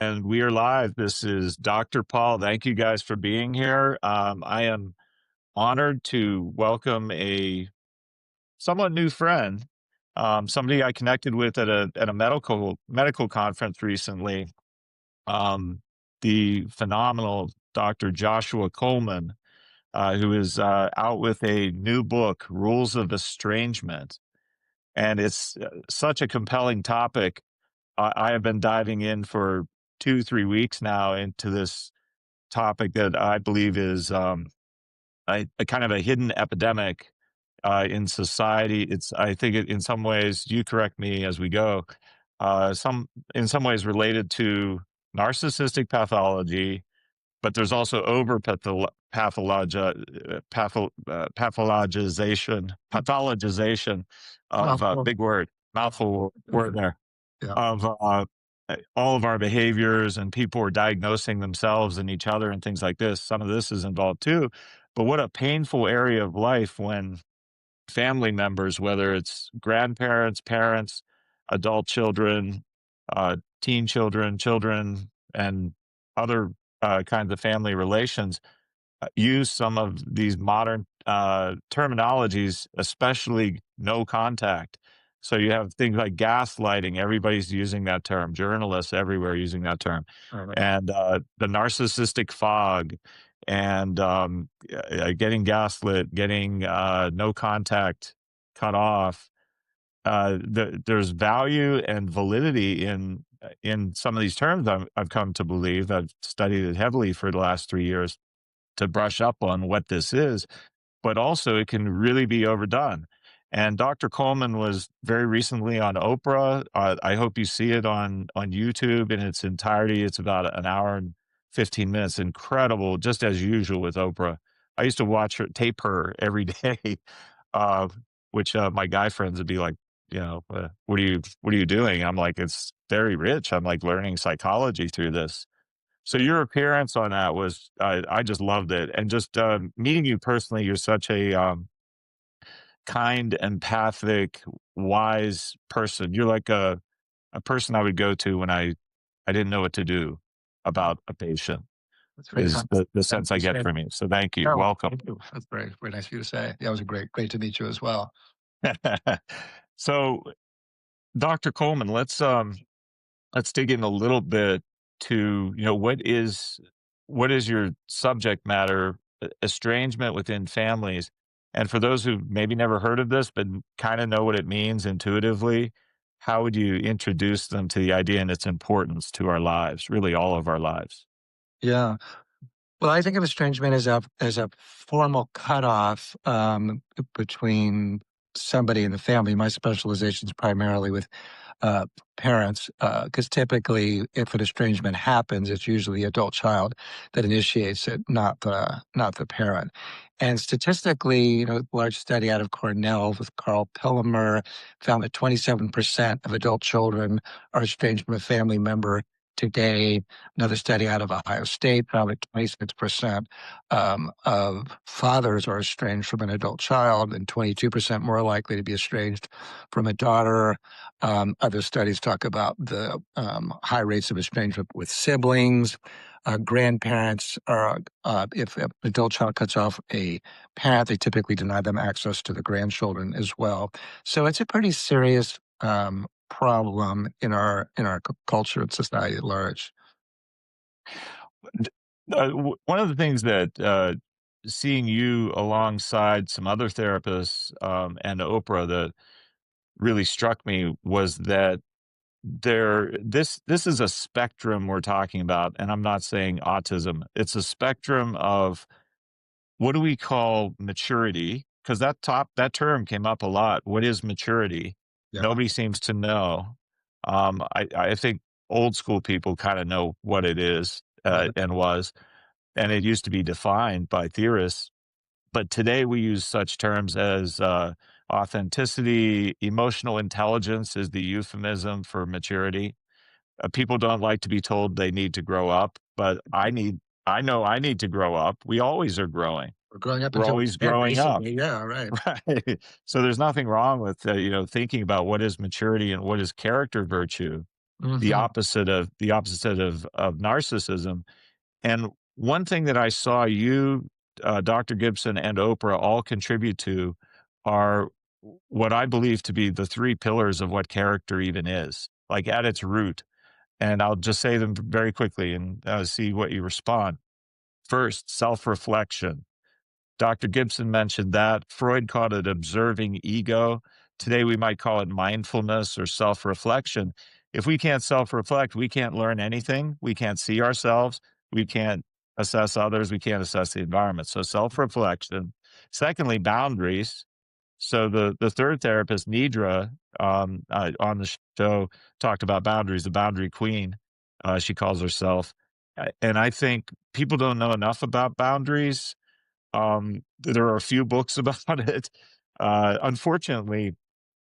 And we are live. This is Dr. Paul. Thank you guys for being here. I am honored to welcome a somewhat new friend, somebody I connected with at a medical conference recently. The phenomenal Dr. Joshua Coleman, who is out with a new book, Rules of Estrangement, and it's such a compelling topic. I have been diving in for 2, 3 weeks now into this topic that I believe is a kind of a hidden epidemic in society. I think in some ways, you correct me as we go, in some ways related to narcissistic pathology, but there's also pathologization of Mouthful. big word, mouthful word there Yeah, of all of our behaviors, and people are diagnosing themselves and each other and things like this. Some of this is involved too. But what a painful area of life when family members, whether it's grandparents, parents, adult children, teen children, children, and other kinds of family relations, use some of these modern terminologies, especially no contact. So you have things like gaslighting. Everybody's using that term. Journalists everywhere using that term, alright. and the narcissistic fog, and getting gaslit, getting no contact cut off. There's value and validity in some of these terms. I've come to believe. I've studied it heavily for the last 3 years to brush up on what this is, but also it can really be overdone. And Dr. Coleman was very recently on Oprah. I hope you see it on YouTube in its entirety. It's about an hour and 15 minutes. Incredible, just as usual with Oprah. I used to watch her, tape her every day, uh, which my guy friends would be like, what are you doing? I'm like, it's very rich. I'm like learning psychology through this. So your appearance on that was, I just loved it, and just meeting you personally, you're such a kind, empathic, wise person. You're like a person I would go to when I didn't know what to do about a patient. That's very Is kind. the I sense I get appreciate it. from you. So thank you. Oh, Welcome. thank you. That's very nice of you to say. Yeah, it was a great to meet you as well. So, Dr. Coleman, let's dig in a little bit to, what is your subject matter, estrangement within families. And for those who maybe never heard of this but kind of know what it means intuitively, how would you introduce them to the idea and its importance to our lives, really all of our lives? Yeah. Well, I think of estrangement as a formal cutoff, between somebody in the family. My specialization is primarily with uh, parents, because typically, if an estrangement happens, it's usually the adult child that initiates it, not the parent. And statistically, a large study out of Cornell with Carl Pillemer found that 27% of adult children are estranged from a family member today. Another study out of Ohio State found that 26% of fathers are estranged from an adult child, and 22% more likely to be estranged from a daughter. Other studies talk about the high rates of estrangement with siblings. Grandparents are, if an adult child cuts off a parent, they typically deny them access to the grandchildren as well. So it's a pretty serious problem in our culture and society at large. One of the things that seeing you alongside some other therapists and Oprah that really struck me was that this is a spectrum we're talking about, and I'm not saying autism. It's a spectrum of what do we call maturity? Because that term came up a lot. What is maturity? Yeah. Nobody seems to know. I think old school people kind of know what it is Right. and was, and it used to be defined by theorists. But today we use such terms as authenticity, emotional intelligence is the euphemism for maturity. People don't like to be told they need to grow up, but I know I need to grow up. We always are growing. We're growing up We're until always yeah, growing up. basically, yeah, right. Right. So there's nothing wrong with, thinking about what is maturity and what is character virtue. Hmm. the opposite of narcissism. And one thing that I saw you, Dr. Gibson, and Oprah all contribute to are what I believe to be the three pillars of what character even is, like at its root. And I'll just say them very quickly and see what you respond. First, self reflection. Dr. Gibson mentioned that. Freud called it observing ego. Today, we might call it mindfulness or self reflection. If we can't self reflect, we can't learn anything. We can't see ourselves. We can't assess others. We can't assess the environment. So, self reflection. Secondly, boundaries. So, the third therapist, Nidra, on the show, talked about boundaries, the boundary queen, she calls herself. And I think people don't know enough about boundaries. There are a few books about it. Unfortunately,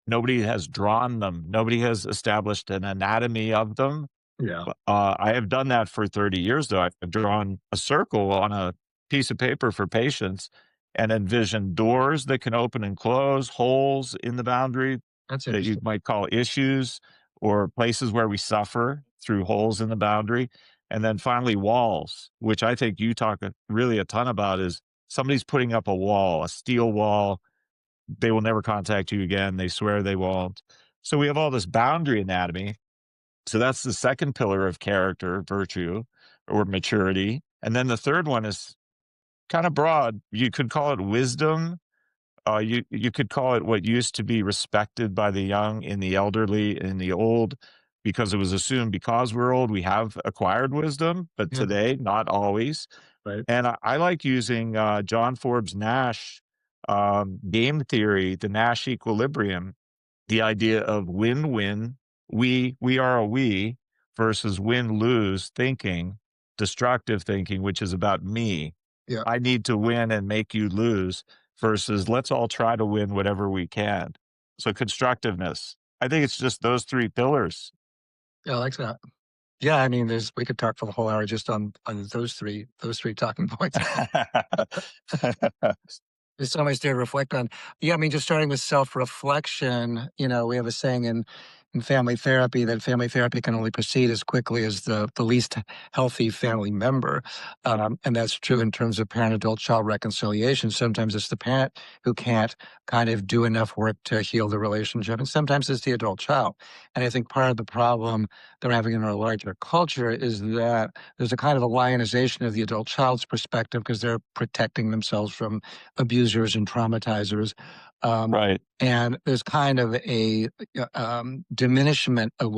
nobody has drawn them. Nobody has established an anatomy of them. Yeah, I have done that for 30 years, though. I've drawn a circle on a piece of paper for patients and envisioned doors that can open and close, holes in the boundary that's that you interesting. might call issues, or places where we suffer through holes in the boundary. And then finally, walls, which I think you talk really a ton about, is somebody's putting up a wall, a steel wall. They will never contact you again. They swear they won't. So we have all this boundary anatomy. So that's the second pillar of character, virtue, or maturity. And then the third one is kind of broad. You could call it wisdom. You could call it what used to be respected by the young in the elderly in the old, because it was assumed because we're old we have acquired wisdom, but Yeah, today not always. right. And I like using John Forbes Nash game theory, the Nash equilibrium, the idea of win-win, we are a we, versus win-lose thinking, destructive thinking, which is about me. Yeah, I need to win and make you lose, versus let's all try to win whatever we can. So constructiveness. I think it's just those three pillars. yeah, I like that. Yeah, I mean, we could talk for the whole hour just on those three talking points. There's so much there to reflect on. Yeah, I mean, just starting with self-reflection, we have a saying in family therapy that family therapy can only proceed as quickly as the least healthy family member. And that's true in terms of parent-adult child reconciliation. Sometimes it's the parent who can't kind of do enough work to heal the relationship, and sometimes it's the adult child. And I think part of the problem that we're having in our larger culture is that there's a kind of a lionization of the adult child's perspective because they're protecting themselves from abusers and traumatizers. Um, Right. and there's kind of a diminishment of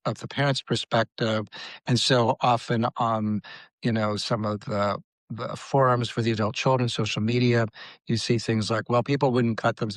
of the parent's perspective, and so often on some of the forums for the adult children, social media, you see things like, well, people wouldn't cut them.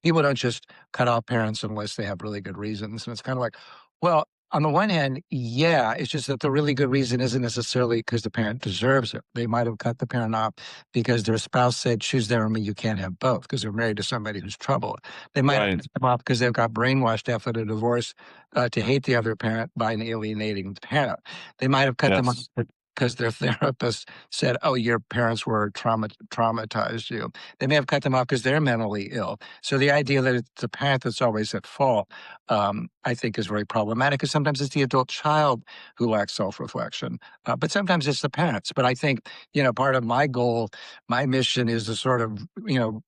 People don't just cut off parents unless they have really good reasons, and it's kind of like, well, on the one hand, yeah, it's just that the really good reason isn't necessarily because the parent deserves it. They might have cut the parent off because their spouse said, choose them or me, you can't have both, because they're married to somebody who's troubled. They might have Right. cut them off because they've got brainwashed after the divorce to hate the other parent by an alienating parent. They might have cut them off Yes. because their therapist said, oh, your parents were traumatized you. They may have cut them off because they're mentally ill. So the idea that it's the parent that's always at fault, I think is very problematic, because sometimes it's the adult child who lacks self-reflection, but sometimes it's the parents. But I think, part of my goal, my mission is to sort of,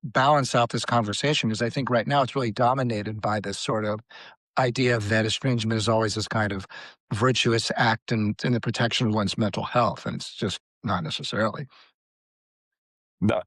balance out this conversation, because I think right now it's really dominated by this sort of idea that estrangement is always this kind of virtuous act in the protection of one's mental health, and it's just not necessarily.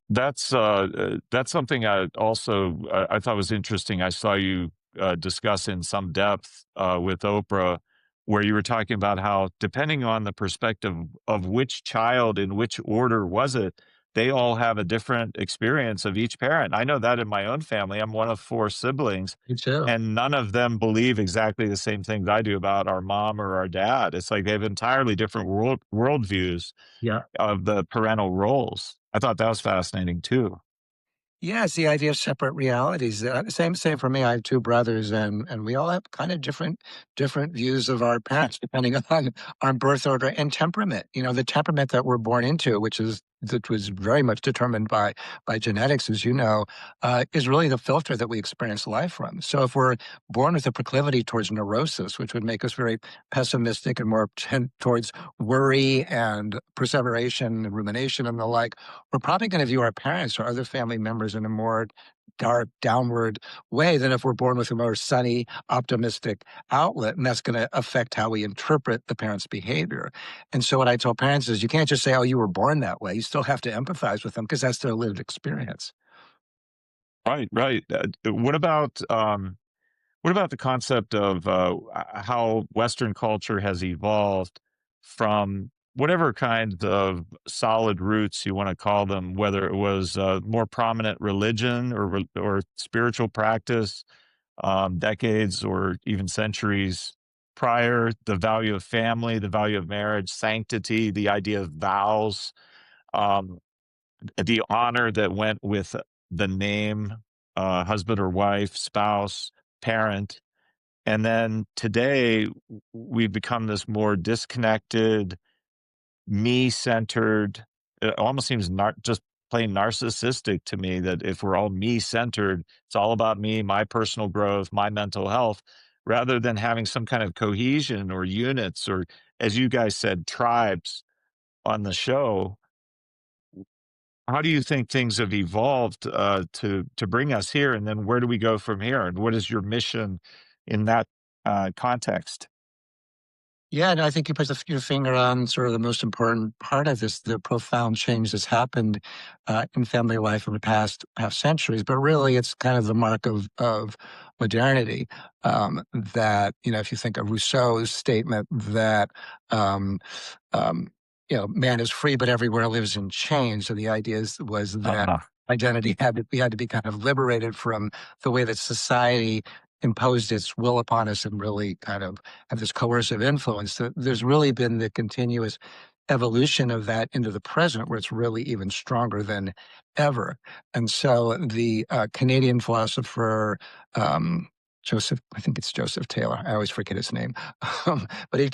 That's something I thought was interesting. I saw you discuss in some depth with Oprah, where you were talking about how, depending on the perspective of which child in which order was it, they all have a different experience of each parent. I know that in my own family. I'm one of four siblings, Me too. and none of them believe exactly the same things I do about our mom or our dad. It's like they have entirely different worldviews Yeah. of the parental roles. I thought that was fascinating too. Yeah, it's the idea of separate realities. Same for me. I have two brothers, and we all have kind of different views of our parents depending on our birth order and temperament. The temperament that we're born into, which is that was very much determined by genetics, as you know, is really the filter that we experience life from. So if we're born with a proclivity towards neurosis, which would make us very pessimistic and more tend towards worry and perseveration and rumination and the like, we're probably going to view our parents or other family members in a more dark, downward way than if we're born with a more sunny, optimistic outlet. And that's going to affect how we interpret the parent's behavior. And so what I tell parents is you can't just say, oh, you were born that way. You still have to empathize with them because that's their lived experience. Right, right. What about the concept of how Western culture has evolved from whatever kind of solid roots you want to call them, whether it was more prominent religion or spiritual practice, decades or even centuries prior, the value of family, the value of marriage, sanctity, the idea of vows, um, the honor that went with the name, husband or wife, spouse, parent. And then today, we've become this more disconnected, me-centered. It almost seems just plain narcissistic to me that if we're all me-centered, it's all about me, my personal growth, my mental health, rather than having some kind of cohesion or units or, as you guys said, tribes on the show. How do you think things have evolved to bring us here, and then where do we go from here? And what is your mission in that context? Yeah, and I think you put your finger on sort of the most important part of this, the profound change that's happened in family life in the past half centuries. But really, it's kind of the mark of modernity. That if you think of Rousseau's statement that um, um, man is free, but everywhere lives in chains. So the idea was that Uh, identity we had to be kind of liberated from the way that society imposed its will upon us and really kind of have this coercive influence. There's really been the continuous evolution of that into the present, where it's really even stronger than ever. And so the Canadian philosopher Joseph, I think it's Joseph Taylor. I always forget his name, but he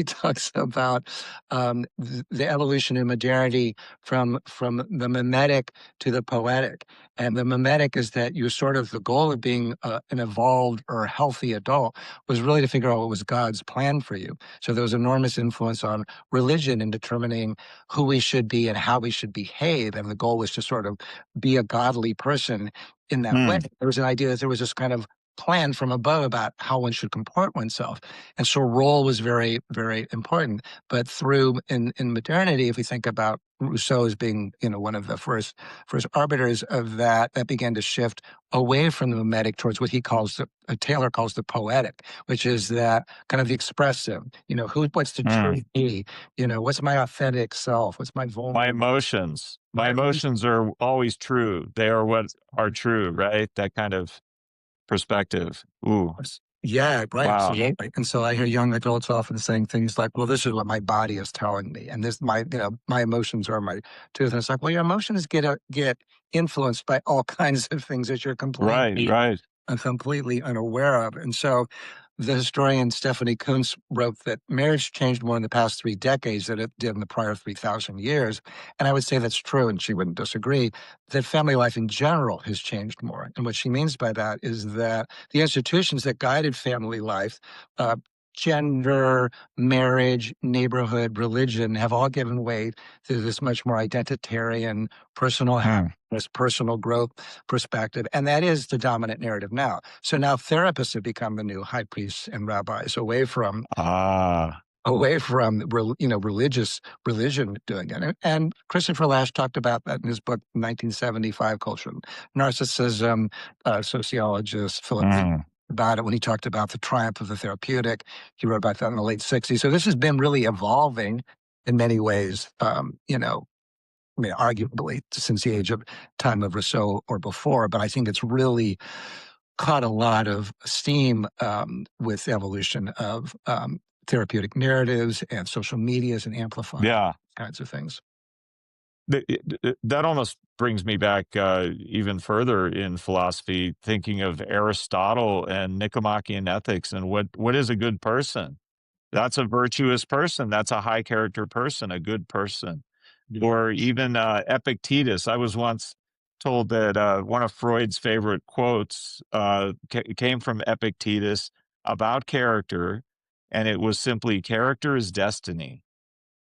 talks about the evolution in modernity from the mimetic to the poetic. And the mimetic is that you sort of the goal of being an evolved or healthy adult was really to figure out what was God's plan for you. So there was enormous influence on religion in determining who we should be and how we should behave. And the goal was to sort of be a godly person in that way. mm, There was an idea that there was this kind of plan from above about how one should comport oneself. And so role was very, very important. But through in modernity, if we think about Rousseau as being, one of the first arbiters of that, that began to shift away from the mimetic towards what he calls Taylor calls the poetic, which is that kind of the expressive, what's the mm. true me, what's my authentic self, what's my My vulnerable, emotions. My my emotions are always true. They are what are true, right? That kind of perspective. Ooh, course. Yeah, right, wow. absolutely. And so I hear young adults often saying things like, "Well, this is what my body is telling me, and this my emotions are my truth." And it's like, well, your emotions get influenced by all kinds of things that you're Right, completely right. completely unaware of. And so the historian Stephanie Kuntz wrote that marriage changed more in the past 3 decades than it did in the prior 3,000 years. And I would say that's true, and she wouldn't disagree, that family life in general has changed more. And what she means by that is that the institutions that guided family life, uh, gender, marriage, neighborhood, religion, have all given way to this much more identitarian, personal Mm. happiness, personal growth perspective. And that is the dominant narrative now. So now therapists have become the new high priests and rabbis Ah, religious religion doing it. And Christopher Lasch talked about that in his book, 1975 Culture and Narcissism, sociologist Philip mm. about it when he talked about the triumph of the therapeutic. He wrote about that in the late 60s. So this has been really evolving in many ways, I mean, arguably since the age of time of Rousseau or before, but I think it's really caught a lot of steam with the evolution of therapeutic narratives and social medias and amplifying Yeah. kinds of things. That almost brings me back even further in philosophy, thinking of Aristotle and Nicomachean ethics and what is a good person. That's a virtuous person. That's a high character person, a good person. or even Epictetus. I was once told that one of Freud's favorite quotes came from Epictetus about character, and it was simply, "Character is destiny."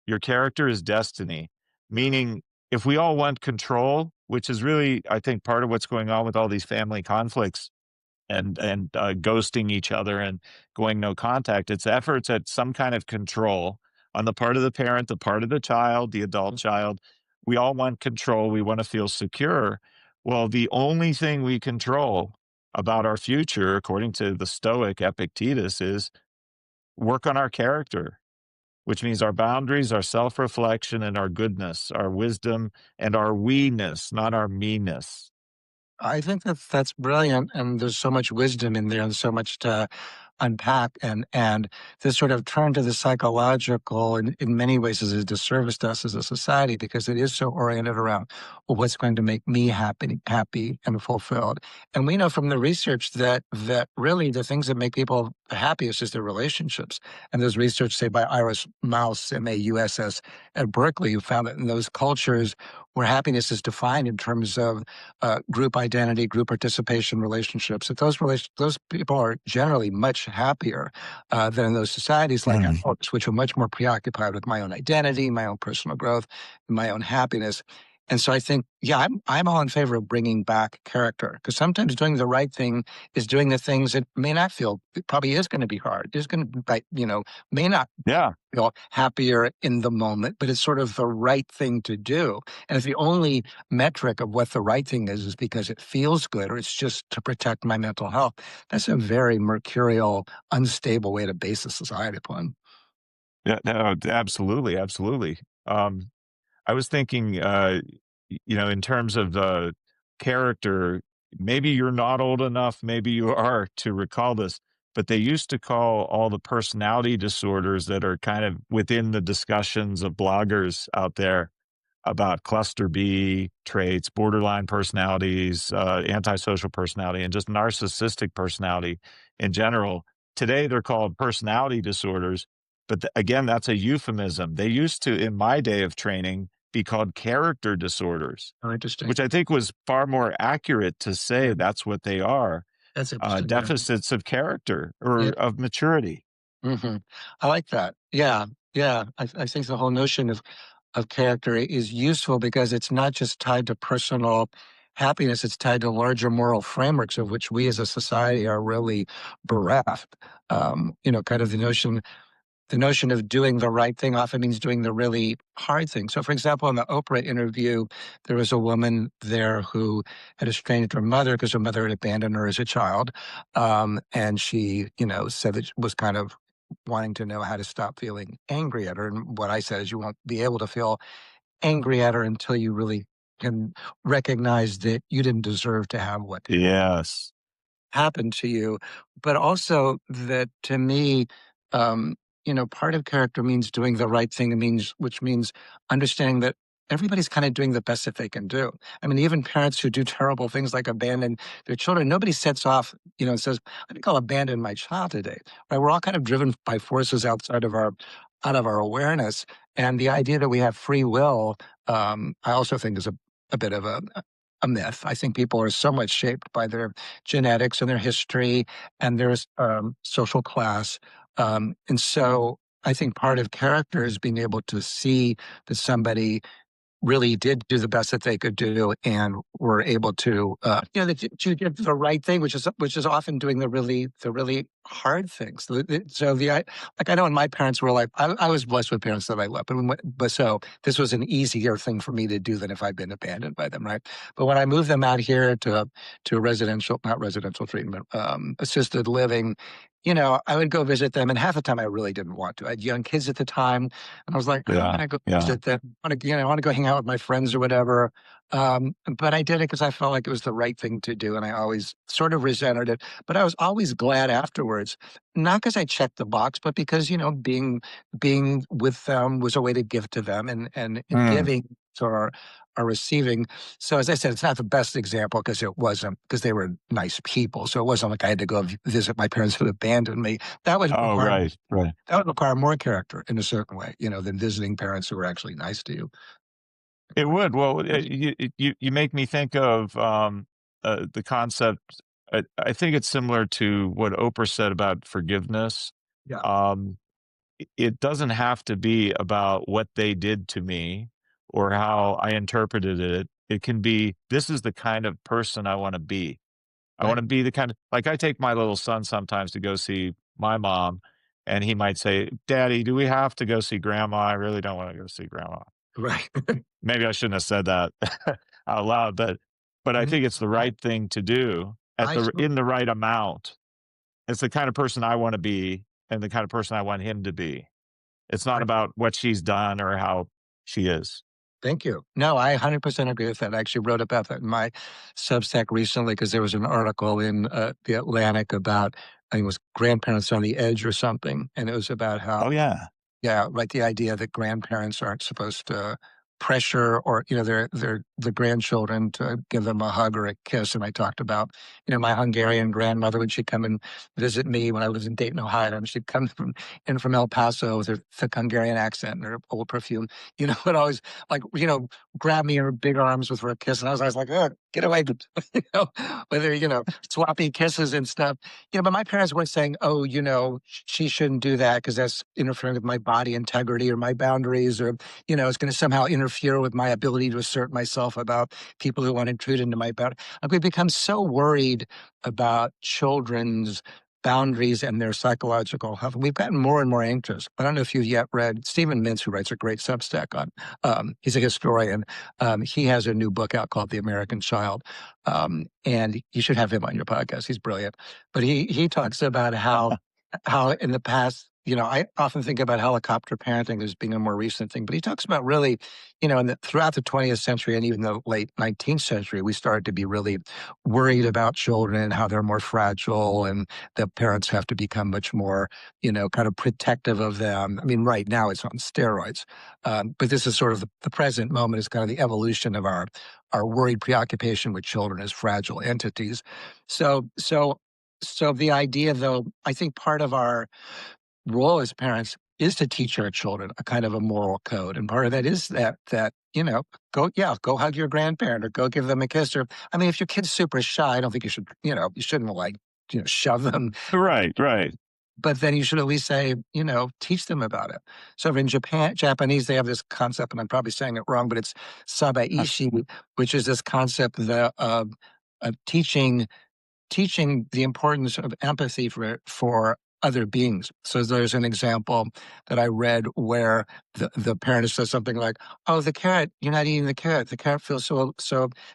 Your character is destiny, meaning if we all want control, which is really, I think, part of what's going on with all these family conflicts and ghosting each other and going no contact. It's efforts at some kind of control on the part of the parent, the part of the child, the adult child. We all want control. We want to feel secure. Well, the only thing we control about our future, according to the Stoic Epictetus, is work on our character, which means our boundaries, our self reflection, and our goodness, our wisdom, and our we ness, not our me ness. I think that's brilliant, and there's so much wisdom in there, and so much to unpack, and this sort of turn to the psychological in many ways is a disservice to us as a society because it is so oriented around, well, what's going to make me happy and fulfilled. And we know from the research that really the things that make people the happiest is their relationships. And there's research, say, by Iris Mauss, Mauss, at Berkeley, who found that in those cultures where happiness is defined in terms of group identity, group participation, relationships, that those people are generally much happier than in those societies like Mm. ours, which are much more preoccupied with my own identity, my own personal growth, my own happiness. And so I think, yeah, I'm all in favor of bringing back character because sometimes doing the right thing is doing the things that may not feel, it probably is going to be hard. Is going to, may not Yeah. feel happier in the moment, but it's sort of the right thing to do. And if the only metric of what the right thing is because it feels good or it's just to protect my mental health, that's a very mercurial, unstable way to base a society upon. Yeah, no, absolutely, absolutely. I was thinking, in terms of the character, maybe you're not old enough, maybe you are to recall this, but they used to call all the personality disorders that are kind of within the discussions of bloggers out there about cluster B traits, borderline personalities, antisocial personality, and just narcissistic personality in general. Today, they're called personality disorders. But again, that's a euphemism. They used to, in my day of training, be called character disorders, Oh, interesting. which I think was far more accurate to say Yeah, that's what they are, that's interesting. Yeah. deficits of character or Yeah. of maturity. I like that. Yeah. Yeah. I think the whole notion of character is useful because it's not just tied to personal happiness, it's tied to larger moral frameworks of which we as a society are really bereft. Kind of the notion of doing the right thing often means doing the really hard thing. So, for example, in the Oprah interview, there was a woman there who had estranged her mother because her mother had abandoned her as a child. And she, said that she was kind of wanting to know how to stop feeling angry at her. And what I said is, you won't be able to feel angry at her until you really can recognize that you didn't deserve to have what Yes. happened to you, but also that to me, um, part of character means doing the right thing. Which means understanding that everybody's kind of doing the best that they can do. I mean, even parents who do terrible things like abandon their children, nobody sets off, and says, "I think I'll abandon my child today." Right? We're all kind of driven by forces out of our awareness, and the idea that we have free will, I also think is a bit of a myth. I think people are so much shaped by their genetics and their history and their social class. And so I think part of character is being able to see that somebody really did do the best that they could do and were able to, that you did the right thing, which is often doing the really hard things. Like I know when my parents were like, I was blessed with parents that I loved, but so this was an easier thing for me to do than if I'd been abandoned by them, right? But when I moved them out here to a residential, not residential treatment, assisted living, I would go visit them, and half the time I really didn't want to. I had young kids at the time, and I was like, "How can Yeah. I go Yeah. visit them? I want to go hang out with my friends or whatever." But I did it because I felt like it was the right thing to do, and I always sort of resented it. But I was always glad afterwards, not because I checked the box, but because being with them was a way to give to them, and in Mm. giving or receiving. So as I said, it's not the best example because it wasn't because they were nice people. So it wasn't like I had to go visit my parents who abandoned me. That would Oh, require right. Right. that would require more character in a certain way, than visiting parents who were actually nice to you. It would. Well, you make me think of the concept. I think it's similar to what Oprah said about forgiveness. Yeah, Um, it doesn't have to be about what they did to me or how I interpreted it. It can be, this is the kind of person I want to be. I want right, to be the kind of, like, I take my little son sometimes to go see my mom, and he might say, Daddy, do we have to go see grandma? I really don't want to go see grandma. right. Maybe I shouldn't have said that out loud, but I Mhm. think it's the I, right thing to do at I the so in the right amount. It's the kind of person I wanna be and the kind of person I want him to be. It's not I about what she's done or how she is. thank you. No, I 100% agree with that. I actually wrote about that in my Substack recently because there was an article in the Atlantic about, I think it was grandparents on the edge or something, and it was about how, Oh, yeah. yeah, like the idea that grandparents aren't supposed to pressure or, their the grandchildren to give them a hug or a kiss. And I talked about, my Hungarian grandmother when she'd come and visit me when I lived in Dayton, Ohio, and she'd come from El Paso with her thick Hungarian accent and her old perfume, would always like, grab me in her big arms with her a kiss. And I was always like, oh, get away, you know, whether, swapping kisses and stuff. But my parents weren't saying, "Oh, she shouldn't do that because that's interfering with my body integrity or my boundaries, or it's going to somehow interfere with my ability to assert myself about people who want to intrude into my boundary." Like we become so worried about children's boundaries and their psychological health. We've gotten more and more anxious. I don't know if you've yet read Stephen Mintz, who writes a great Substack on. He's a historian. He has a new book out called The American Child, and you should have him on your podcast. He's brilliant. But he talks about how in the past, I often think about helicopter parenting as being a more recent thing, but he talks about really, throughout the 20th century and even the late 19th century, we started to be really worried about children and how they're more fragile and that parents have to become much more, kind of protective of them. I mean, right now it's on steroids. But this is sort of the present moment is kind of the evolution of our worried preoccupation with children as fragile entities. So, so so the idea, though, I think part of our role as parents is to teach our children a kind of a moral code, and part of that is that go hug your grandparent or go give them a kiss. Or I mean, if your kid's super shy, I don't think you shouldn't like shove them, Right, right. but then you should at least say teach them about it. So in Japanese, they have this concept, and I'm probably saying it wrong, but it's sabaishi, which is this concept that of teaching the importance of empathy for other beings. So there's an example that I read where the parent says something like, "Oh, the carrot, you're not eating the carrot. The carrot feels so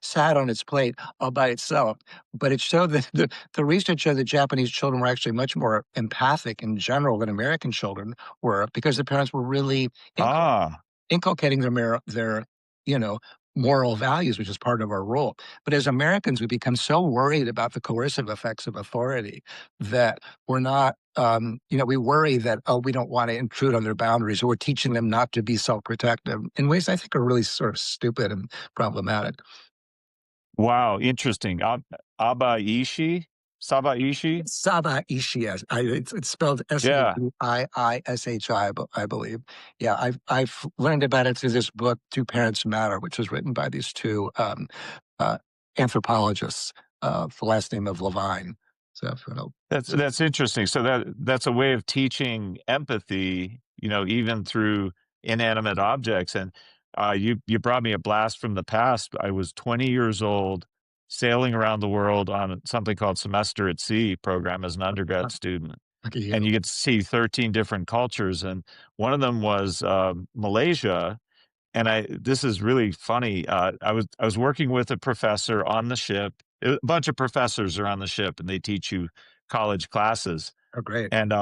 sad on its plate all by itself." But it showed that the research showed that Japanese children were actually much more empathic in general than American children were because the parents were really Ah, inculcating their you know moral values, which is part of our role. But as Americans, we become so worried about the coercive effects of authority that we're not. We worry that we don't want to intrude on their boundaries, or we're teaching them not to be self-protective in ways I think are really sort of stupid and problematic. wow, interesting. Abaishi? Sabaishi? Saba Ishias. It's spelled Yeah. Saiishi, I believe. Yeah, I've learned about it through this book, Two Parents Matter, which was written by these two uh, anthropologists. The last name of Levine. So, That's interesting. So that's a way of teaching empathy, even through inanimate objects. And you brought me a blast from the past. I was 20 years old, sailing around the world on something called Semester at Sea program as an undergrad student, look at and you. you get to see 13 different cultures. And one of them was Malaysia. And this is really funny. I was working with a professor on the ship. A bunch of professors are on the ship, and they teach you college classes. Oh, great. And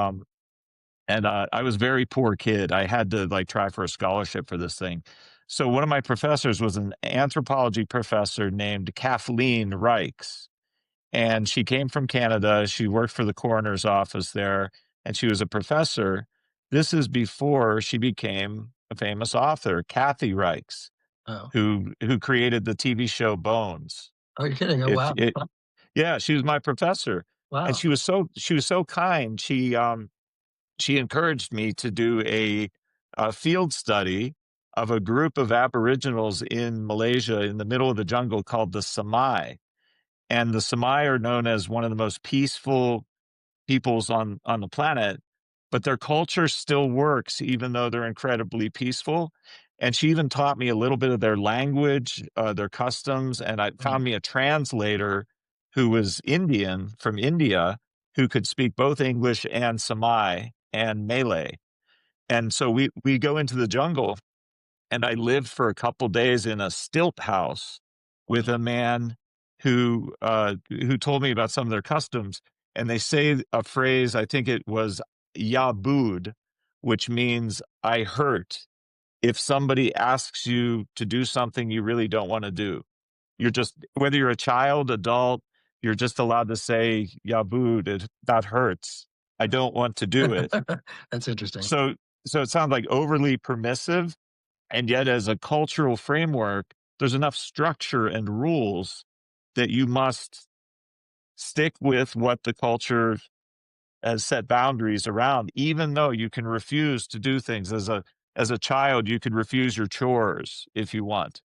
I was a very poor kid. I had to like try for a scholarship for this thing. So one of my professors was an anthropology professor named Kathleen Reichs, and she came from Canada. She worked for the coroner's office there, and she was a professor. This is before she became a famous author, Kathy Reichs, Oh, who created the TV show Bones. oh, you're kidding. Oh, If wow. it Yeah, she was my professor, and Wow. she was so kind. She encouraged me to do a field study of a group of aboriginals in Malaysia in the middle of the jungle called the Samai. And the Samai are known as one of the most peaceful peoples on the planet, but their culture still works even though they're incredibly peaceful. And she even taught me a little bit of their language, their customs, and I found me a translator who was Indian from India who could speak both English and Samai and Malay. And so we go into the jungle, and I lived for a couple days in a stilt house with a man who told me about some of their customs. And they say a phrase, I think it was "yabud," which means "I hurt." If somebody asks you to do something you really don't want to do, you're just, whether you're a child, adult, you're just allowed to say "yabud." That hurts. I don't want to do it. That's interesting. So, so it sounds like overly permissive, and yet, as a cultural framework, there's enough structure and rules that you must stick with what the culture has set boundaries around, even though you can refuse to do things. As a child, you could refuse your chores if you want.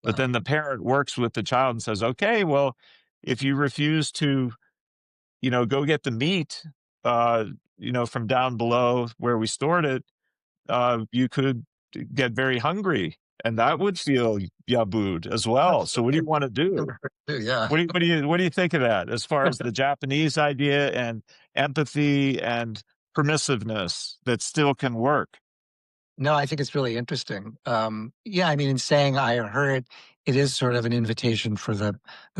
But Wow. then the parent works with the child and says, okay, well, if you refuse to, go get the meat, uh, from down below where we stored it, you could get very hungry, and that would feel yabud as well. So what do you want to do? Yeah. What do you think of that as far as the Japanese idea and empathy and permissiveness that still can work? No, I think it's really interesting. Yeah, I mean, in saying I heard, it is sort of an invitation for the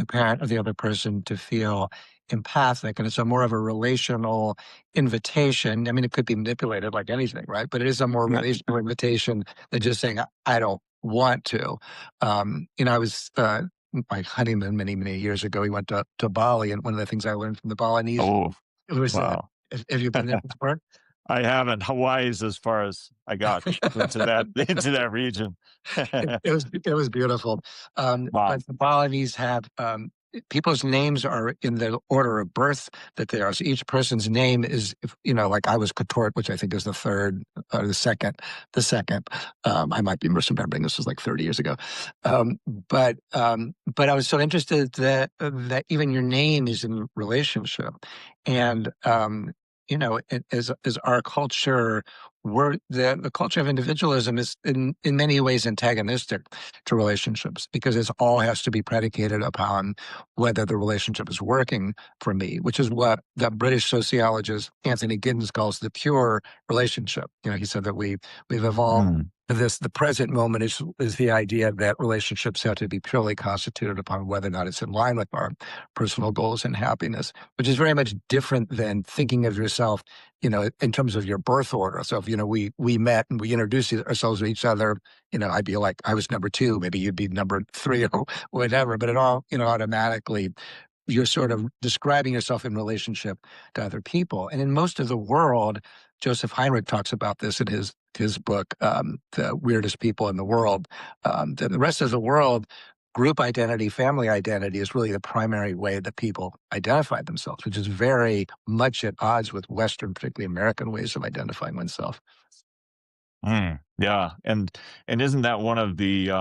parent or the other person to feel empathic, and it's a more of a relational invitation. I mean, it could be manipulated like anything, right? But it is a more Yeah. relational invitation than just saying I don't want to. I was my honeymoon many years ago. We went to Bali, and one of the things I learned from the Balinese Oh, was that wow. have you been there before? I haven't. Hawaii's as far as I got into that into that region. It was beautiful. Wow. But the Balinese have people's names are in the order of birth that they are. So each person's name is, like I was Katort, which I think is the third or the second. The second. I might be misremembering. This was like 30 years ago. But I was so interested that even your name is in relationship, and as our culture, the culture of individualism is in many ways antagonistic to relationships because it all has to be predicated upon whether the relationship is working for me, which is what the British sociologist Anthony Giddens calls the pure relationship. He said that we've evolved Mm. the present moment is the idea that relationships have to be purely constituted upon whether or not it's in line with our personal goals and happiness, which is very much different than thinking of yourself, in terms of your birth order. So if, we met and we introduced ourselves to each other, I'd be like, I was number two, maybe you'd be number three or whatever, but it all, automatically you're sort of describing yourself in relationship to other people. And in most of the world, Joseph Heinrich talks about this in his book, The Weirdest People in the World. The rest of the world, group identity, family identity is really the primary way that people identify themselves, which is very much at odds with Western, particularly American ways of identifying oneself. Yeah, and isn't that one of the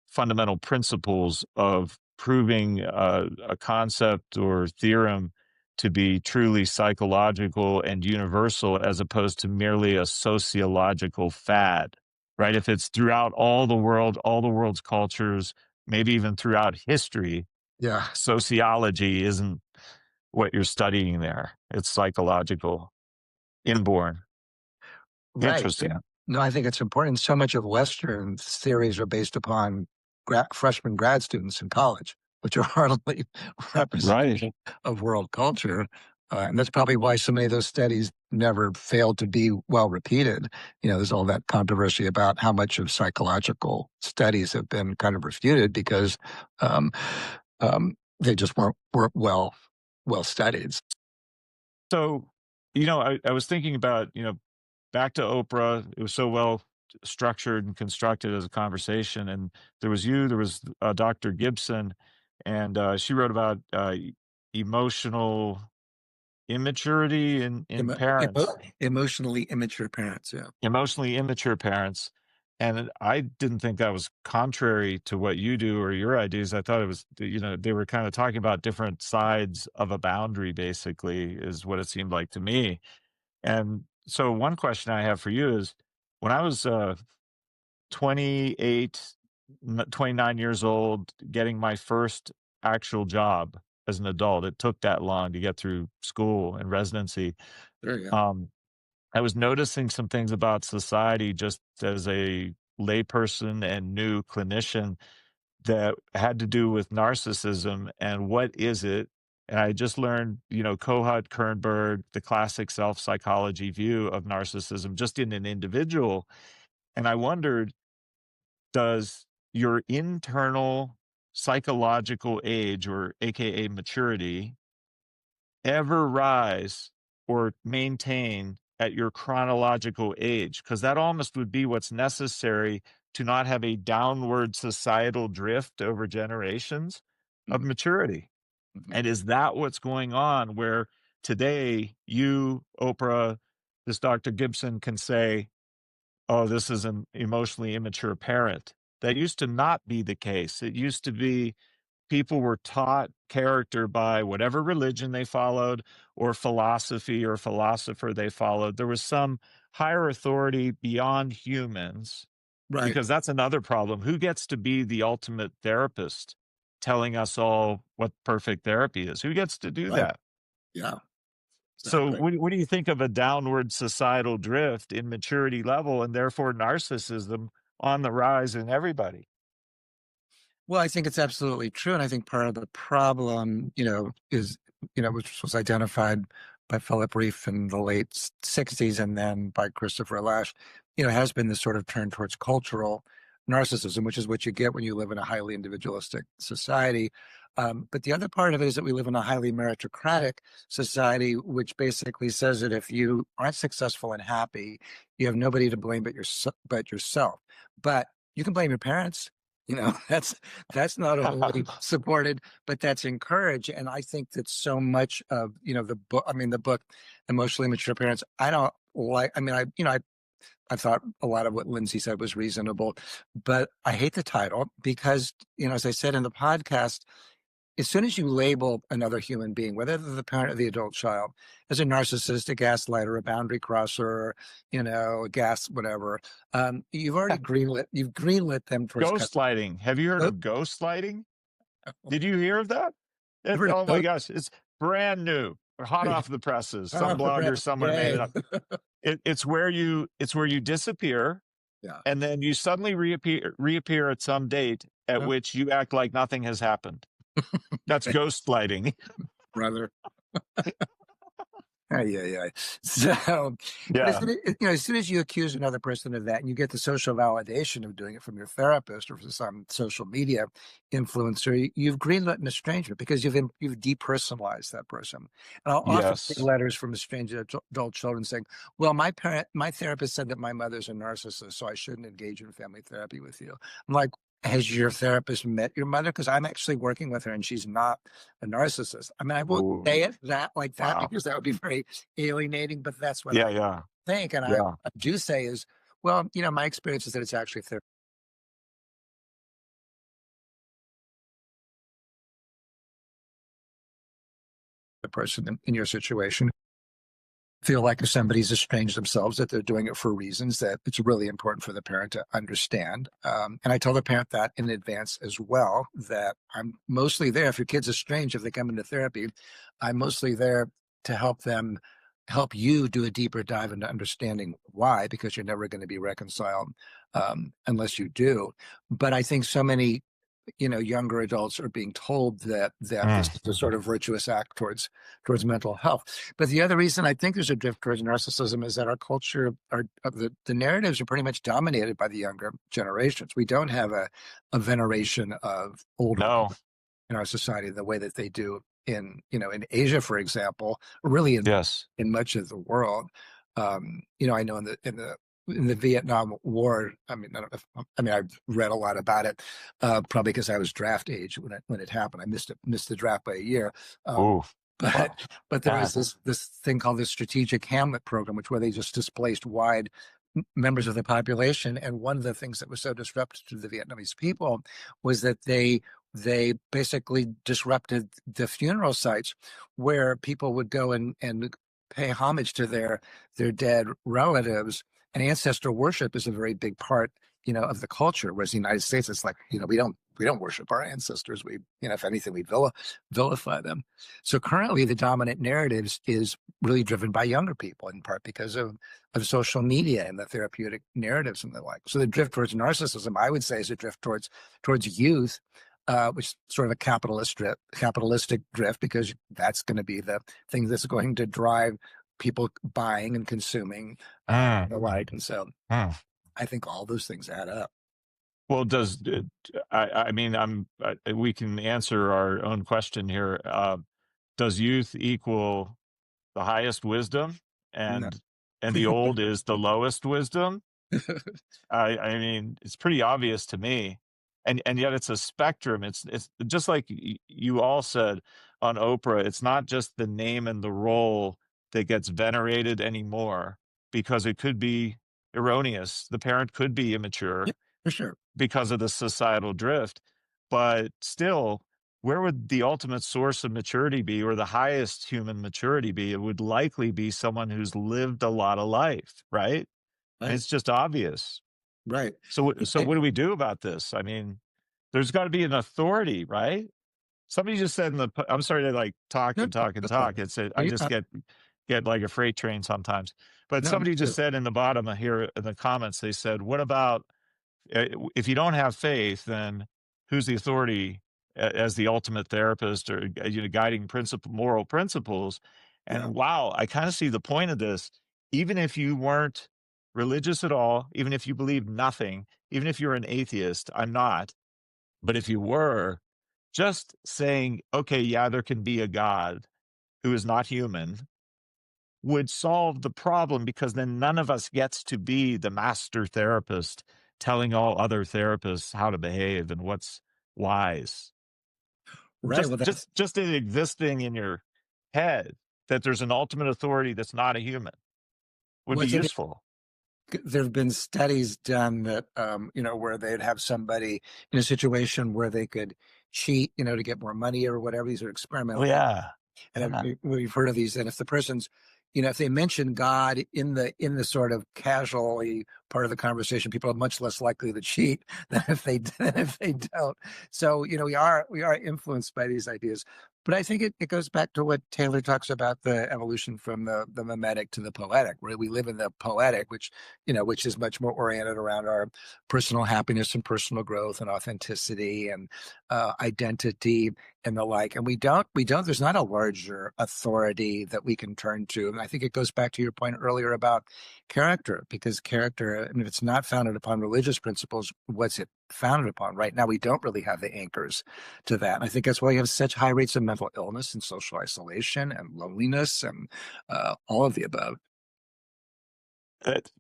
fundamental principles of proving a concept or theorem to be truly psychological and universal as opposed to merely a sociological fad, right? If it's throughout all the world, all the world's cultures, maybe even throughout history, Yeah. sociology isn't what you're studying there. It's psychological, inborn. Right. Interesting. No, I think it's important. So much of Western theories are based upon freshman grad students in college, which are hardly Right. representative of world culture. And that's probably why so many of those studies never failed to be well repeated. There's all that controversy about how much of psychological studies have been kind of refuted because um, they just weren't well studied. So, I was thinking about, back to Oprah. It was so well structured and constructed as a conversation. And there was you, there was Dr. Gibson, and she wrote about emotional immaturity in Emotionally parents, immature parents. Yeah. emotionally immature parents. And I didn't think that was contrary to what you do or your ideas. I thought it was, they were kind of talking about different sides of a boundary, basically, is what it seemed like to me. And so, one question I have for you is, when I was 28, 29 years old, getting my first actual job as an adult, it took that long to get through school and residency. There you go. Um, I was noticing some things about society just as a layperson and new clinician that had to do with narcissism and what is it. And I just learned, Kohut Kernberg, the classic self psychology view of narcissism just in an individual. And I wondered, does your internal psychological age, or AKA maturity, ever rise or maintain at your chronological age? Because that almost would be what's necessary to not have a downward societal drift over generations of Mhm, maturity. mhm. And is that what's going on where today you, Oprah, this Dr. Gibson can say, oh, this is an emotionally immature parent? That used to not be the case. It used to be people were taught character by whatever religion they followed or philosophy or philosopher they followed. There was some higher authority beyond humans, Right, because that's another problem. Who gets to be the ultimate therapist telling us all what perfect therapy is? Who gets to do right. that? Yeah, So, exactly. what do you think of a downward societal drift in maturity level and therefore narcissism on the rise in everybody? Well, I think it's absolutely true, and I think part of the problem, is, which was identified by Philip Reef in the late '60s and then by Christopher Lasch, has been this sort of turn towards cultural narcissism, which is what you get when you live in a highly individualistic society. But the other part of it is that we live in a highly meritocratic society, which basically says that if you aren't successful and happy, you have nobody to blame but yourself. But you can blame your parents. That's not only supported, but that's encouraged. And I think that so much of, the book, the book, Emotionally Mature Parents, I don't like, I thought a lot of what Lindsay said was reasonable, but I hate the title because, as I said in the podcast, as soon as you label another human being, whether they're the parent or the adult child, as a narcissist, a gaslighter, a boundary crosser, a whatever, you've greenlit them towards Ghostlighting. Have you heard uh, of ghostlighting? uh, Did you hear of that? I've heard Oh my of gosh, it's brand new, hot off the presses. hot Some off the blogger press. somewhere made it Yay. up. It's where you disappear, Yeah. and then you suddenly reappear at some date at Well, which you act like nothing has happened. That's ghostlighting. brother. Yeah, yeah. So, but Yeah. as soon as you accuse another person of that, and you get the social validation of doing it from your therapist or from some social media influencer, you've greenlit an estrangement because you've depersonalized that person. And I'll often get Yes. letters from estranged adult children saying, "Well, my therapist said that my mother's a narcissist, so I shouldn't engage in family therapy with you." I'm like, has your therapist met your mother? Because I'm actually working with her, and she's not a narcissist. I won't Ooh. say it like that Wow. because that would be very alienating, but that's what Yeah. I Yeah. think. And I Yeah. do say is, well, my experience is that it's actually the person in your situation feel like if somebody's estranged themselves, that they're doing it for reasons that it's really important for the parent to understand. And I tell the parent that in advance as well, that I'm mostly there. If your kid's estranged, if they come into therapy, I'm mostly there to help you do a deeper dive into understanding why, because you're never going to be reconciled unless you do. But I think so many younger adults are being told that this Mm. is a sort of virtuous act towards mental health. But the other reason I think there's a drift towards narcissism is that our culture, the narratives are pretty much dominated by the younger generations. We don't have a veneration of older No. people in our society the way that they do in Asia, for example, or really Yes. in much of the world. I know in the Vietnam War. I've read a lot about it, probably because I was draft age when it happened. I missed the draft by a year. Um, Ooh. Wow. but there God. was this thing called the Strategic Hamlet Program, where they just displaced wide members of the population. And one of the things that was so disruptive to the Vietnamese people was that they basically disrupted the funeral sites where people would go and pay homage to their dead relatives. And ancestor worship is a very big part, of the culture. Whereas the United States, it's like, we don't worship our ancestors. We, if anything, we vilify them. So currently, the dominant narrative is really driven by younger people, in part because of social media and the therapeutic narratives and the like. So the drift towards narcissism, I would say, is a drift towards youth, which is sort of a capitalistic drift, because that's going to be the thing that's going to drive people buying and consuming, Mm, the like. And so mm. I think all those things add up. Well, does I mean, we can answer our own question here. Does youth equal the highest wisdom, No. and the old is the lowest wisdom? I mean, it's pretty obvious to me, and yet it's a spectrum. It's just like you all said on Oprah. It's not just the name and the role that gets venerated anymore, because it could be erroneous. The parent could be Yeah, immature for sure. because of the societal drift, but still, where would the ultimate source of maturity be, or the highest human maturity be? It would likely be someone who's lived a lot of life, right? And Right. it's just obvious. Right. So what do we do about this? I mean, there's got to be an authority, right? Somebody just said I'm sorry to like talk No, and talk and that's talk. fine. It's I No, you're just not. get like a freight train sometimes. But No, me somebody just too. said in the bottom of here in the comments, they said, "What about if you don't have faith, then who's the authority as the ultimate therapist, or guiding moral principles?" Yeah. And wow, I kind of see the point of this. Even if you weren't religious at all, even if you believe nothing, even if you're an atheist, I'm not. But if you were, just saying, okay, yeah, there can be a God who is not human would solve the problem, because then none of us gets to be the master therapist telling all other therapists how to behave and what's wise. Right. Just Well, that's it existing in your head that there's an ultimate authority that's not a human would be what's it. useful. There have been studies done that, where they'd have somebody in a situation where they could cheat, to get more money or whatever. These are Oh experimental things. yeah. And Yeah. we've heard of these. And if the person's, if they mention God in the sort of casually part of the conversation, people are much less likely to cheat than if they don't. So we are influenced by these ideas. But I think it goes back to what Taylor talks about, the evolution from the mimetic to the poetic, where we live in the poetic, which is much more oriented around our personal happiness and personal growth and authenticity and identity and the like. And we don't, there's not a larger authority that we can turn to. And I think it goes back to your point earlier about character, because character, and if it's not founded upon religious principles, what's it founded upon? Right now, we don't really have the anchors to that. And I think that's why we have such high rates of mental illness and social isolation and loneliness and all of the above. It-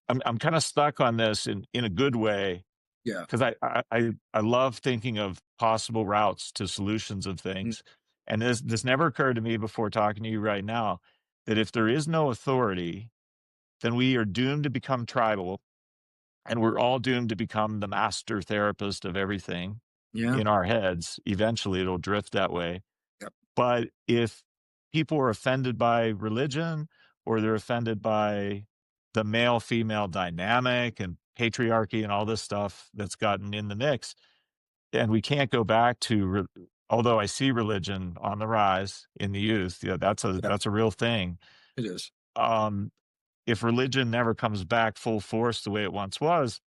I'm kind of stuck on this in a good way, Yeah. because I love thinking of possible routes to solutions of Mm. things. And this never occurred to me before talking to you right now, that if there is no authority, then we are doomed to become tribal, and we're all doomed to become the master therapist of everything Yeah. in our heads. Eventually it'll drift that way. Yep. But if people are offended by religion, or they're offended by the male female dynamic and patriarchy and all this stuff that's gotten in the mix, and we can't go back to although I see religion on the rise in the youth, yeah, Yep. that's a real thing. It is. Um, if religion never comes back full force the way it once was,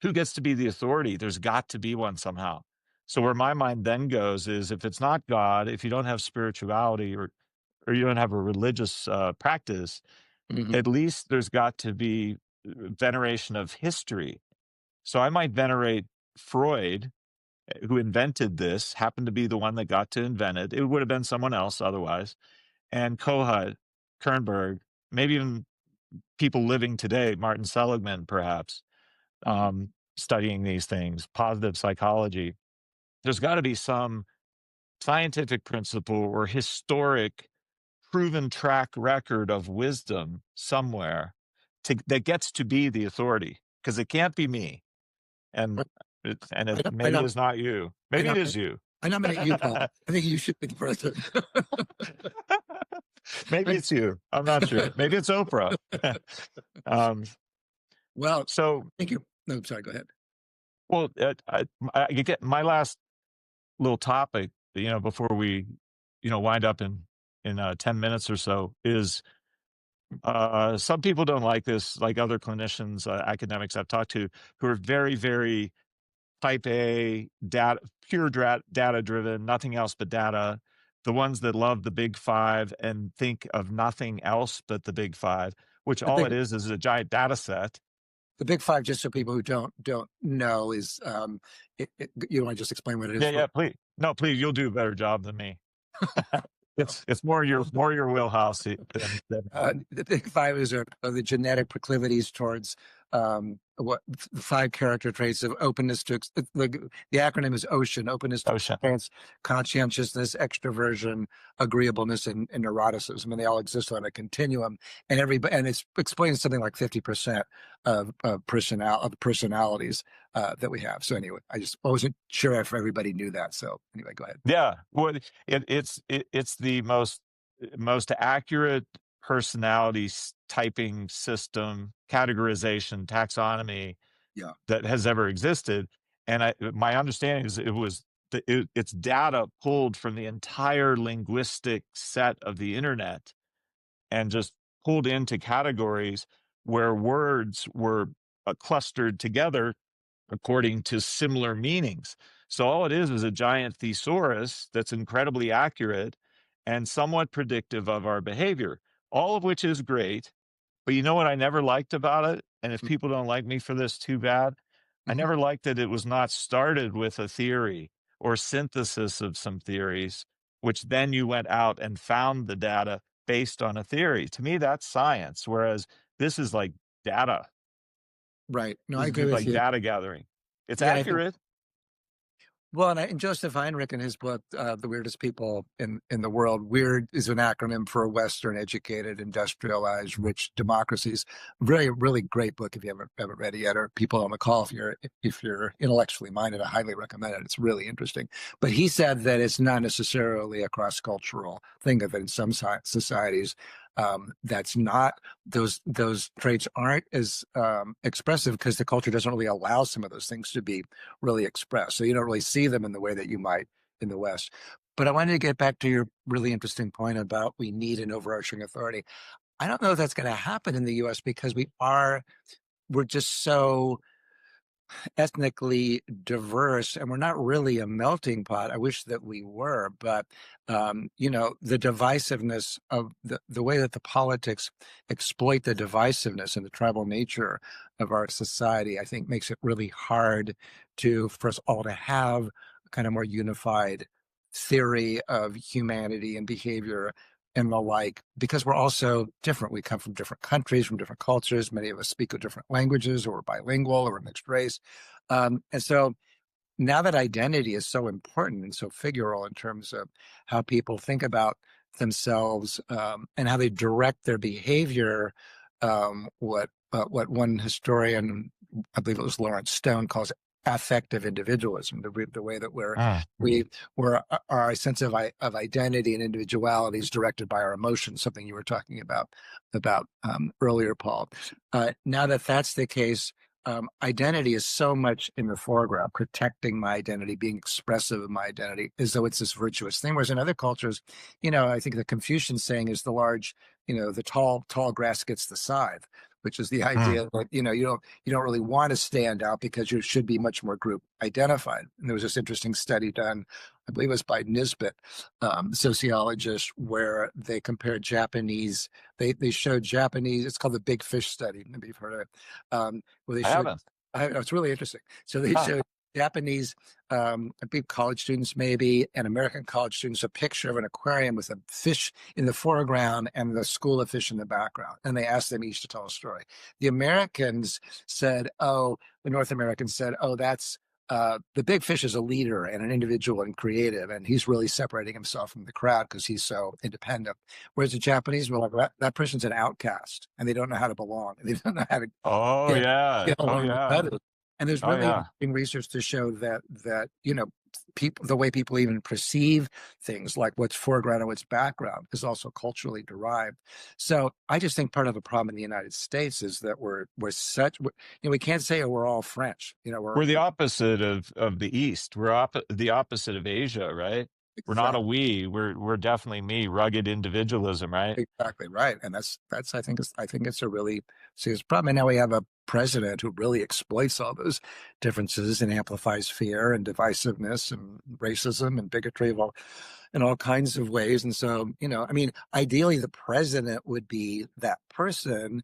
who gets to be the authority? There's got to be one somehow. So where my mind then goes is, if it's not God, if you don't have spirituality, or you don't have a religious practice, Hmm. at least there's got to be veneration of history. So I might venerate Freud, who invented this, happened to be the one that got to invent it. It would have been someone else otherwise. And Kohut, Kernberg, maybe even people living today, Martin Seligman, perhaps, Hmm. studying these things, positive psychology. There's got to be some scientific principle or historic proven track record of wisdom somewhere that gets to be the authority, because it can't be me, and it I maybe know, is not you. I Maybe know, it is you. I nominate you, Paul. I think you should be the president. Maybe it's you. I'm not sure. Maybe it's Oprah. um, Well, so, thank you. No, sorry, go ahead. well, I get my last little topic, before we, wind up in 10 minutes or so, is some people don't like this, like other clinicians, academics I've talked to, who are very, very type A, data driven, nothing else but data. The ones that love the big five and think of nothing else but the big five, which The all big it is a giant data set. the big five, just so people who don't know, is you want to just explain what it is Yeah, for? yeah, please. No, please, you'll do a better job than me. It's more your wheelhouse than The big five are the genetic proclivities towards what the five character traits of openness to the acronym is OCEAN: openness to ocean. experience, conscientiousness, extroversion, agreeableness, and neuroticism. And they all exist on a continuum. And it explains something like 50% of personalities that we have. So anyway, I wasn't sure if everybody knew that. So anyway, go ahead. Yeah, well, it's the most accurate personality typing system, categorization, taxonomy Yeah. that has ever existed. And my understanding is it's data pulled from the entire linguistic set of the internet and just pulled into categories where words were clustered together according to similar meanings. So all it is a giant thesaurus that's incredibly accurate and somewhat predictive of our behavior, all of which is great. But you know what I never liked about it? And if people don't like me for this, too bad. I Mhm. never liked that it was not started with a theory or synthesis of some theories, which then you went out and found the data based on a theory. To me, that's science, whereas this is like data. Right. No, I This agree is with like you. data gathering. It's Yeah, and I think accurate. well, and Joseph Heinrich in his book, "The Weirdest People in the World," weird is an acronym for Western educated, industrialized, rich democracies. Really, really great book if you haven't read it yet, or people on the call if you're intellectually minded, I highly recommend it. It's really interesting. But he said that it's not necessarily a cross cultural thing. That in some societies, that's not those traits aren't as expressive because the culture doesn't really allow some of those things to be really expressed. So you don't really see them in the way that you might in the West. But I wanted to get back to your really interesting point about we need an overarching authority. I don't know if that's going to happen in the US because we're just so ethnically diverse and we're not really a melting pot. I wish that we were, but the divisiveness of the way that the politics exploit the divisiveness and the tribal nature of our society, I think makes it really hard for us all to have a kind of more unified theory of humanity and behavior and the like, because we're also different. We come from different countries, from different cultures. Many of us speak different languages, or we're bilingual, or we're mixed race. And so now that identity is so important and so figural in terms of how people think about themselves and how they direct their behavior, what one historian, I believe it was Lawrence Stone, calls affective individualism, the way that Ah, we're our sense of identity and individuality is directed by our emotions, something you were talking about earlier, Paul. Now that that's the case, identity is so much in the foreground, protecting my identity, being expressive of my identity, as though it's this virtuous thing. Whereas in other cultures, I think the Confucian saying is the tall grass gets the scythe, which is the mm. idea that you don't really want to stand out because you should be much more group identified. And there was this interesting study done, I believe it was by Nisbet, sociologist, where they compared Japanese. They showed Japanese. It's called the Big Fish study. Maybe you've heard of it. Where they I showed. haven't. It's really interesting. So they Ah, showed Japanese, I think college students maybe, and American college students a picture of an aquarium with a fish in the foreground and the school of fish in the background. And they asked them each to tell a story. The North Americans said, oh, that's the big fish is a leader and an individual and creative, and he's really separating himself from the crowd because he's so independent. Whereas the Japanese were like, that person's an outcast, and they don't know how to belong, and they don't know how to Oh get yeah. get Oh along with yeah. others. And there's Oh really yeah. interesting research to show that people, the way people even perceive things, like what's foreground and what's background, is also culturally derived. So I just think part of the problem in the United States is that we can't say, oh, we're all French. We're the opposite of the East. We're the opposite of Asia, right? We're not a Exactly. we. We're definitely me. Rugged individualism, right? Exactly right, and that's I think it's a really serious problem. And now we have a president who really exploits all those differences and amplifies fear and divisiveness and racism and bigotry in all kinds of ways. And so, I mean, ideally, the president would be that person,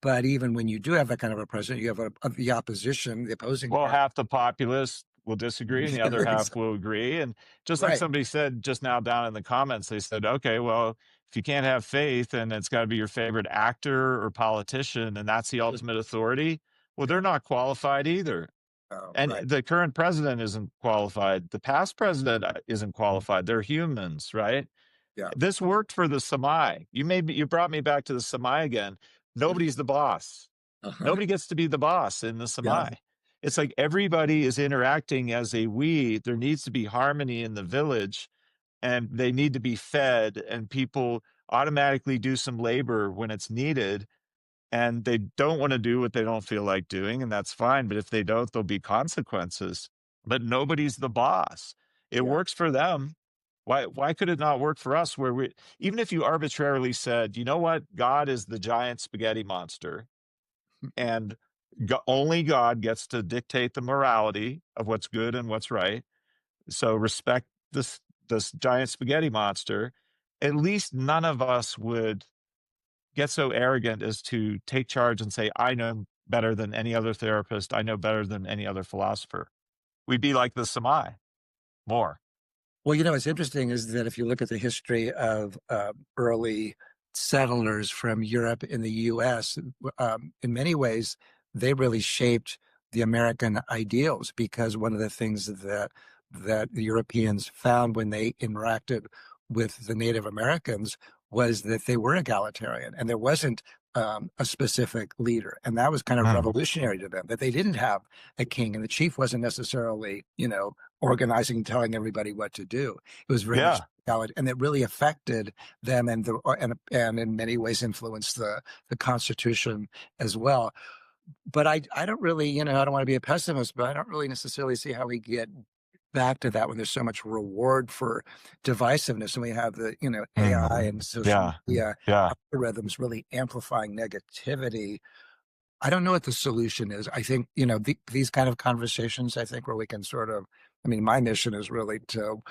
but even when you do have that kind of a president, you have the opposition, the opposing Well, party. half the populace will disagree and the other half will agree. And just like Right. somebody said just now down in the comments, they said, okay, well, if you can't have faith and it's got to be your favorite actor or politician and that's the ultimate authority, well, they're Yeah. not qualified either. Oh, And right. the current president isn't qualified. The past president isn't qualified. They're humans, right? Yeah. This worked for the Samai. You brought me back to the Samai again. Nobody's the boss. Uh-huh. Nobody gets to be the boss in the Yeah. Samai. It's like everybody is interacting as a we. There needs to be harmony in the village and they need to be fed and people automatically do some labor when it's needed and they don't want to do what they don't feel like doing and that's fine, but if they don't there'll be consequences. But nobody's the boss. It Yeah. works for them. Why could it not work for us where we even if you arbitrarily said, "You know what? God is the giant spaghetti monster and only God gets to dictate the morality of what's good and what's right. So respect this giant spaghetti monster." At least none of us would get so arrogant as to take charge and say, "I know better than any other therapist. I know better than any other philosopher." We'd be like the Samai more. Well, what's interesting is that if you look at the history of early settlers from Europe in the U.S., in many ways, they really shaped the American ideals because one of the things that the Europeans found when they interacted with the Native Americans was that they were egalitarian and there wasn't a specific leader. And that was kind of Mm. revolutionary to them, that they didn't have a king and the chief wasn't necessarily, organizing, telling everybody what to do. It was very much Yeah. valid, and it really affected them, and in many ways influenced the Constitution as well. But I don't really, I don't want to be a pessimist, but I don't really necessarily see how we get back to that when there's so much reward for divisiveness, and we have the AI Mm. and social Yeah. media Yeah. algorithms really amplifying negativity. I don't know what the solution is. I think, these kind of conversations, I think where we can sort of, I mean, my mission is really to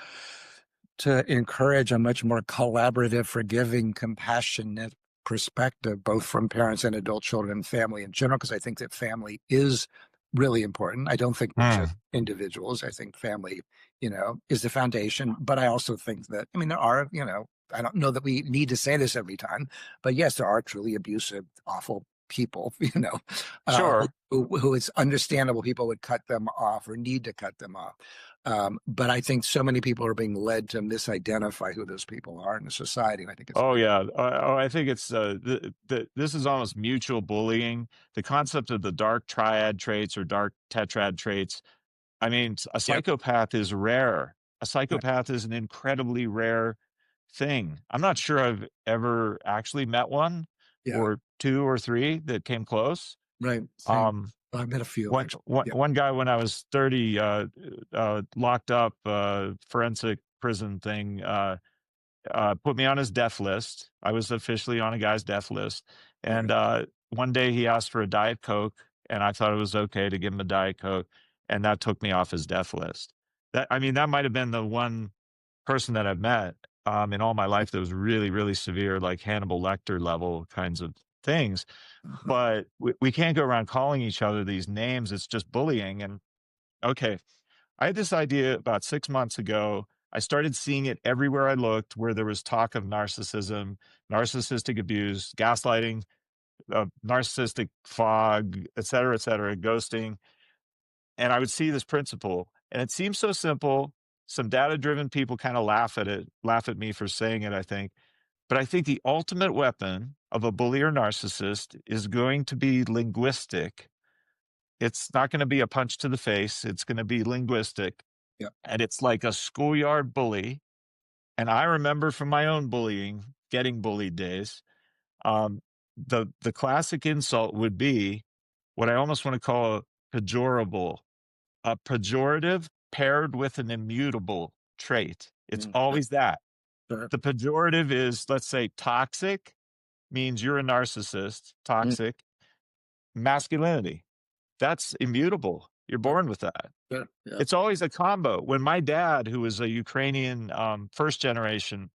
encourage a much more collaborative, forgiving, compassionate perspective, both from parents and adult children and family in general, because I think that family is really important. I don't think we're just Mm. individuals. I think family, is the foundation. But I also think that, I mean, there are, I don't know that we need to say this every time, but yes, there are truly abusive, awful people, uh, Sure. who it's understandable people would cut them off or need to cut them off. But I think so many people are being led to misidentify who those people are in the society. And I think it's Oh really, yeah. I think it's this is almost mutual bullying. The concept of the dark triad traits or dark tetrad traits. I mean, a yeah, psychopath is rare. A yeah, psychopath is an incredibly rare thing. I'm not sure I've ever actually met one yeah, or two or three that came close. right. Same. Um, I've met a few one, actually. one, Yeah, one guy when I was 30, locked up, forensic prison thing, put me on his death list. I was officially on a guy's death list. right. And one day he asked for a Diet Coke, and I thought it was okay to give him a Diet Coke, and that took me off his death list. I mean, that might have been the one person that I've met in all my life that was really, really severe, like Hannibal Lecter level kinds of things. Uh-huh. But we can't go around calling each other these names. It's just bullying. And okay, I had this idea about 6 months ago. I started seeing it everywhere I looked where there was talk of narcissism, narcissistic abuse, gaslighting, narcissistic fog, et cetera, ghosting. and I would see this principle, and it seems so simple. Some data-driven people kinda laugh at it, laugh at me for saying it, I think. But I think the ultimate weapon of a bully or narcissist is going to be linguistic. It's not gonna be a punch to the face, it's gonna be linguistic, Yeah. and it's like a schoolyard bully, and I remember from my own bullying, getting bullied days, um, the classic insult would be what I almost wanna call a pejorative paired with an immutable trait. It's Yeah. always that. Sure. The pejorative is, let's say, toxic means you're a narcissist, Mm, toxic. Masculinity, that's immutable. You're yeah. born with that. Sure. Yeah. It's always a combo. When my dad, who was a Ukrainian, first generation,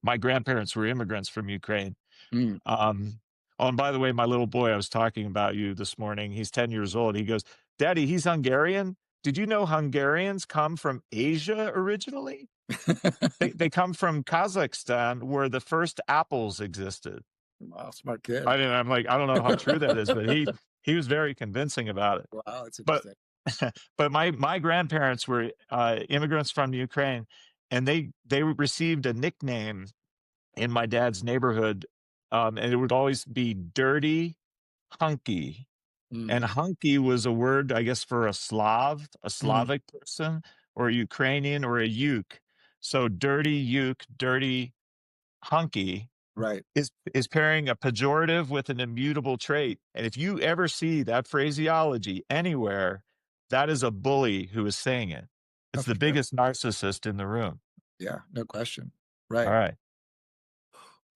my grandparents were immigrants from Ukraine. Mm. Um, oh, and by the way, my little boy, I was talking about you this morning. He's 10 years old. He goes, "Daddy, he's Hungarian. Did you know Hungarians come from Asia originally? They come from Kazakhstan, where the first apples existed." Wow, smart kid. I mean, I'm like, I don't know how true that is, but he was very convincing about it. Wow, that's But interesting. but my grandparents were, immigrants from Ukraine, and they received a nickname in my dad's neighborhood, and it would always be Dirty Hunky, and Mhm. hunky was a word, I guess, for a Mm. Slavic person, or a Ukrainian, or a Uke. So Dirty Uke, Dirty Hunky Right. is pairing a pejorative with an immutable trait, and if you ever see that phraseology anywhere, that is a bully who is saying it. Oh, It's for the sure. biggest narcissist in the room. Yeah, no question. Right. Alright.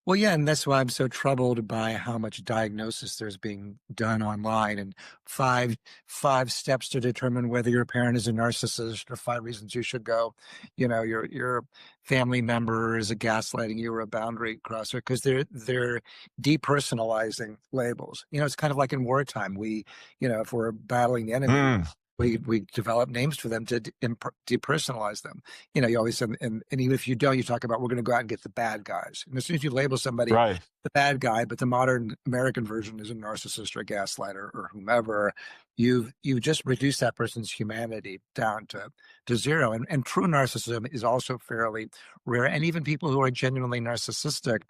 Well, yeah, and that's why I'm so troubled by how much diagnosis there's being done online, and five steps to determine whether your parent is a narcissist, or 5 reasons you should go. Your family member is a gaslighting you or a boundary crosser, because they're depersonalizing labels. It's kind of like in wartime. If we're battling the enemy, Mm, we develop names for them to depersonalize them. You always, and even if you don't, you talk about, we're going to go out and get the bad guys. And as soon as you label somebody right. the bad guy, but the modern American version is a narcissist or a gaslighter or whomever, you've just reduced that person's humanity down to zero. And true narcissism is also fairly rare. And even people who are genuinely narcissistic,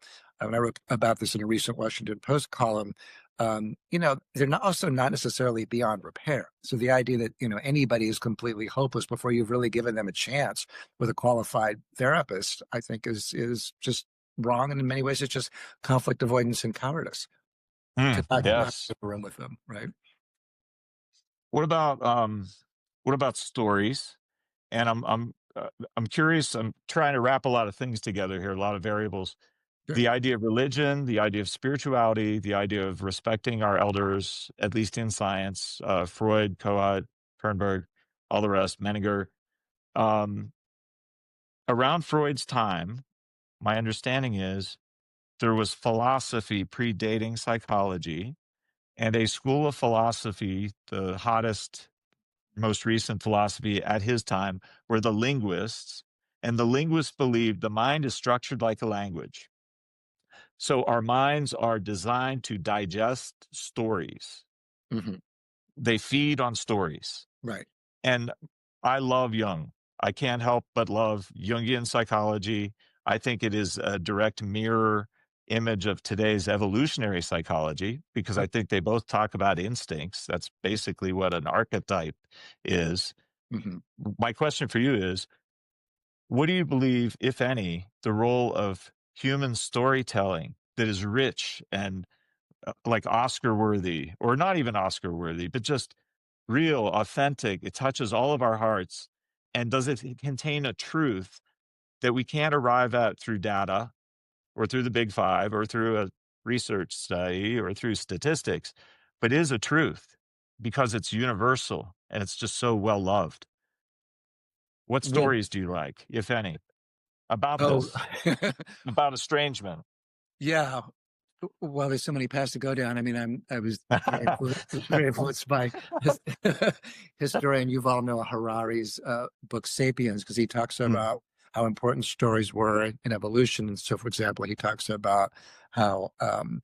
and I wrote about this in a recent Washington Post column, they're also not necessarily beyond repair. So the idea that, anybody is completely hopeless before you've really given them a chance with a qualified therapist, I think is just wrong. And in many ways, it's just conflict avoidance and cowardice to not Yes. have a room with them. Right. What about, what about stories? And I'm curious, I'm trying to wrap a lot of things together here, a lot of variables. Sure. The idea of religion, the idea of spirituality, the idea of respecting our elders, at least in science, Freud, Kohut, Kernberg, all the rest, Menninger. Um, Around Freud's time, my understanding is there was philosophy predating psychology, and a school of philosophy, the hottest, most recent philosophy at his time, were the linguists. And the linguists believed the mind is structured like a language. So our minds are designed to digest stories. Hmm. They feed on stories. Right. And I love Jung. I can't help but love Jungian psychology. I think it is a direct mirror image of today's evolutionary psychology because I think they both talk about instincts. That's basically what an archetype is. Hmm. My question for you is, what do you believe, if any, the role of human storytelling that is rich and like Oscar worthy, or not even Oscar worthy, but just real, authentic? It touches all of our hearts. And does it contain a truth that we can't arrive at through data or through the big five or through a research study or through statistics, but is a truth because it's universal and it's just so well loved? What Well, stories do you like, if any, about oh, this, about estrangement? yeah. Well, there's so many paths to go down. I mean, I was very influenced by his, historian Yuval Noah Harari's book *Sapiens*, because he talks Mm, about how important stories were in evolution. And so, for example, he talks about how um,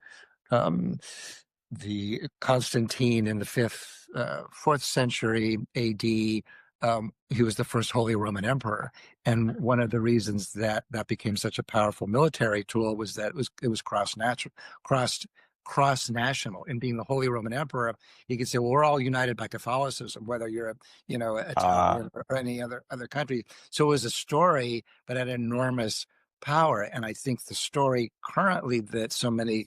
the Constantine in the fifth fourth century AD. He was the first Holy Roman Emperor, and one of the reasons that that became such a powerful military tool was that it was cross cross national. And being the Holy Roman Emperor, you could say, well, we're all united by Catholicism, whether you're Uh, Italian or any other country. So it was a story, but had enormous power. And I think the story currently that so many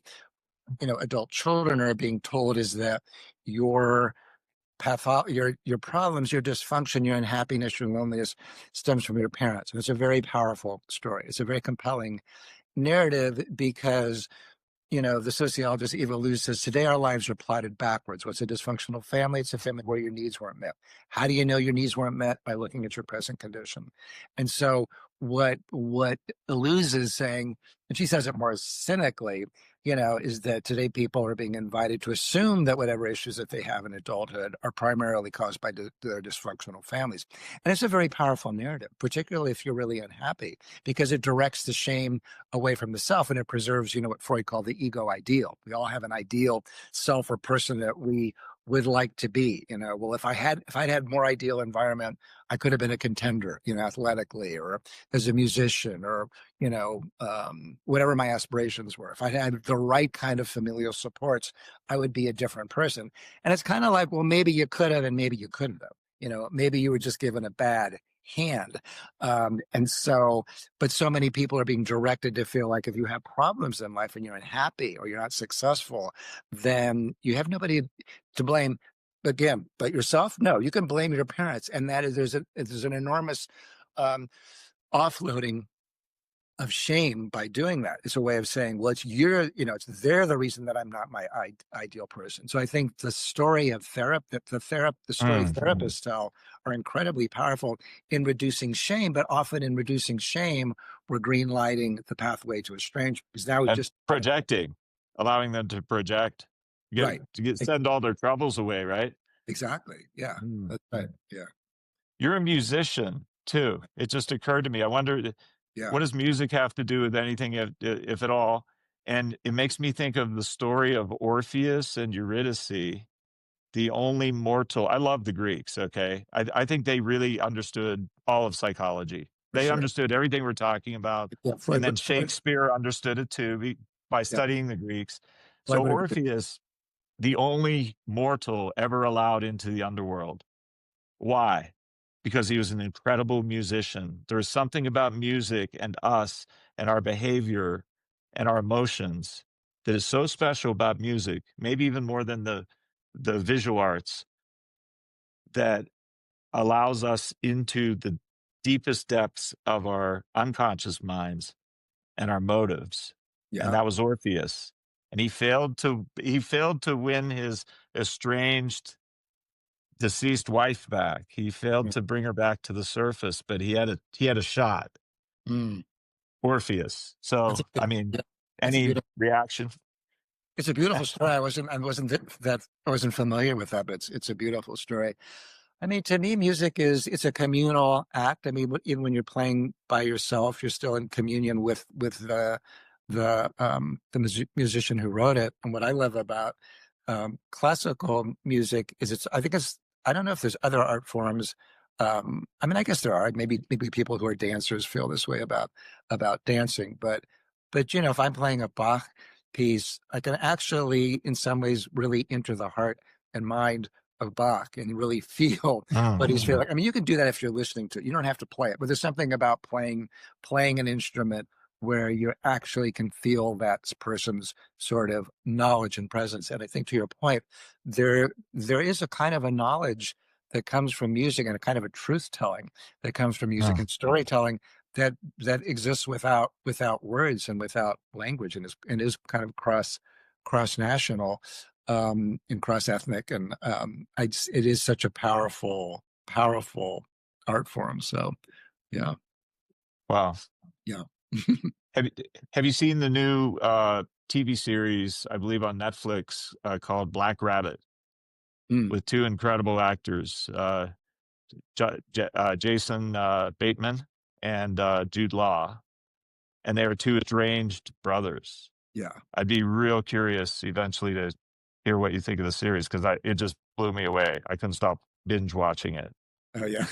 adult children are being told is that your your problems, your dysfunction, your unhappiness, your loneliness stems from your parents. And it's a very powerful story. It's a very compelling narrative because the sociologist Eva Luz says today our lives are plotted backwards. What's a dysfunctional family? It's a family where your needs weren't met. How do you know your needs weren't met? By looking at your present condition. And so what Luz is saying, and she says it more cynically, is that today people are being invited to assume that whatever issues that they have in adulthood are primarily caused by their dysfunctional families. And it's a very powerful narrative, particularly if you're really unhappy, because it directs the shame away from the self and it preserves, what Freud called the ego ideal. We all have an ideal self or person that we would like to be. Well, if I'd had more ideal environment, I could have been a contender, athletically or as a musician or whatever my aspirations were. If I had the right kind of familial supports, I would be a different person. And it's kind of like, well, maybe you could have and maybe you couldn't have. Maybe you were just given a bad hand. But so many people are being directed to feel like if you have problems in life and you're unhappy or you're not successful, then you have nobody to blame again but yourself. No, you can blame your parents, and that is there's an enormous um, offloading of shame by doing that. It's a way of saying, well, they're the reason that I'm not my ideal person. So I think the story of the story mm. therapists tell are incredibly powerful in reducing shame, but often in reducing shame, we're green lighting the pathway to estrangement because now we And just projecting, allowing them to project, right. send all their troubles away, right? Exactly. Yeah. Mm. That's right. Yeah. You're a musician too. It just occurred to me. I wonder, Yeah. what does music have to do with anything, if at all? And it makes me think of the story of Orpheus and Eurydice, the only mortal. I love the Greeks. Okay, I think they really understood all of psychology. For They sure. understood everything we're talking about, Yeah. and then Shakespeare understood it too by Yeah. studying the Greeks. Well, I So would agree. Orpheus, the only mortal ever allowed into the underworld. Why? Because he was an incredible musician. There's something about music and us and our behavior and our emotions that is so special about music, maybe even more than the visual arts, that allows us into the deepest depths of our unconscious minds and our motives. And Yeah. that was Orpheus. And he failed to win his estranged deceased wife back. He failed Yeah. to bring her back to the surface, but he had a shot. Mm. Orpheus. That's So, a I good, mean, yeah. It's a any beautiful. reaction? It's a beautiful story. I wasn't familiar with that, but it's a beautiful story. I mean, to me, music it's a communal act. I mean, even when you're playing by yourself, you're still in communion with the musician who wrote it. And what I love about classical music is I don't know if there's other art forms. I mean, I guess there are. Maybe people who are dancers feel this way about dancing, but if I'm playing a Bach piece, I can actually, in some ways, really enter the heart and mind of Bach and really feel what he's Mm. feeling. I mean, you can do that if you're listening to it. You don't have to play it, but there's something about playing an instrument where you actually can feel that person's sort of knowledge and presence. And I think to your point, there is a kind of a knowledge that comes from music and a kind of a truth telling that comes from music Mm. and storytelling that exists without words and without language and is kind of cross national and cross ethnic and it is such a powerful art form. So yeah, Wow. yeah. Have you have you seen the new, TV series, I believe on Netflix, called Black Rabbit, Mm, with 2 incredible actors, Jason, Bateman and, Jude Law, and they were 2 estranged brothers. yeah. I'd be real curious eventually to hear what you think of the series because it just blew me away. I couldn't stop binge watching it. Oh yeah. um,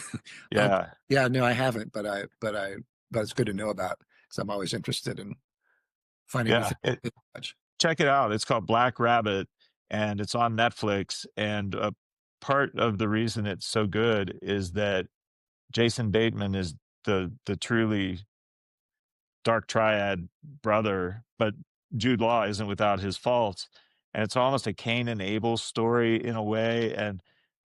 Yeah, yeah, no, I haven't, but it's good to know about because I'm always interested in finding new yeah. things to watch. Check it out. It's called Black Rabbit, and it's on Netflix. And part of the reason it's so good is that Jason Bateman is the truly dark triad brother, but Jude Law isn't without his faults. And it's almost a Cain and Abel story in a way. And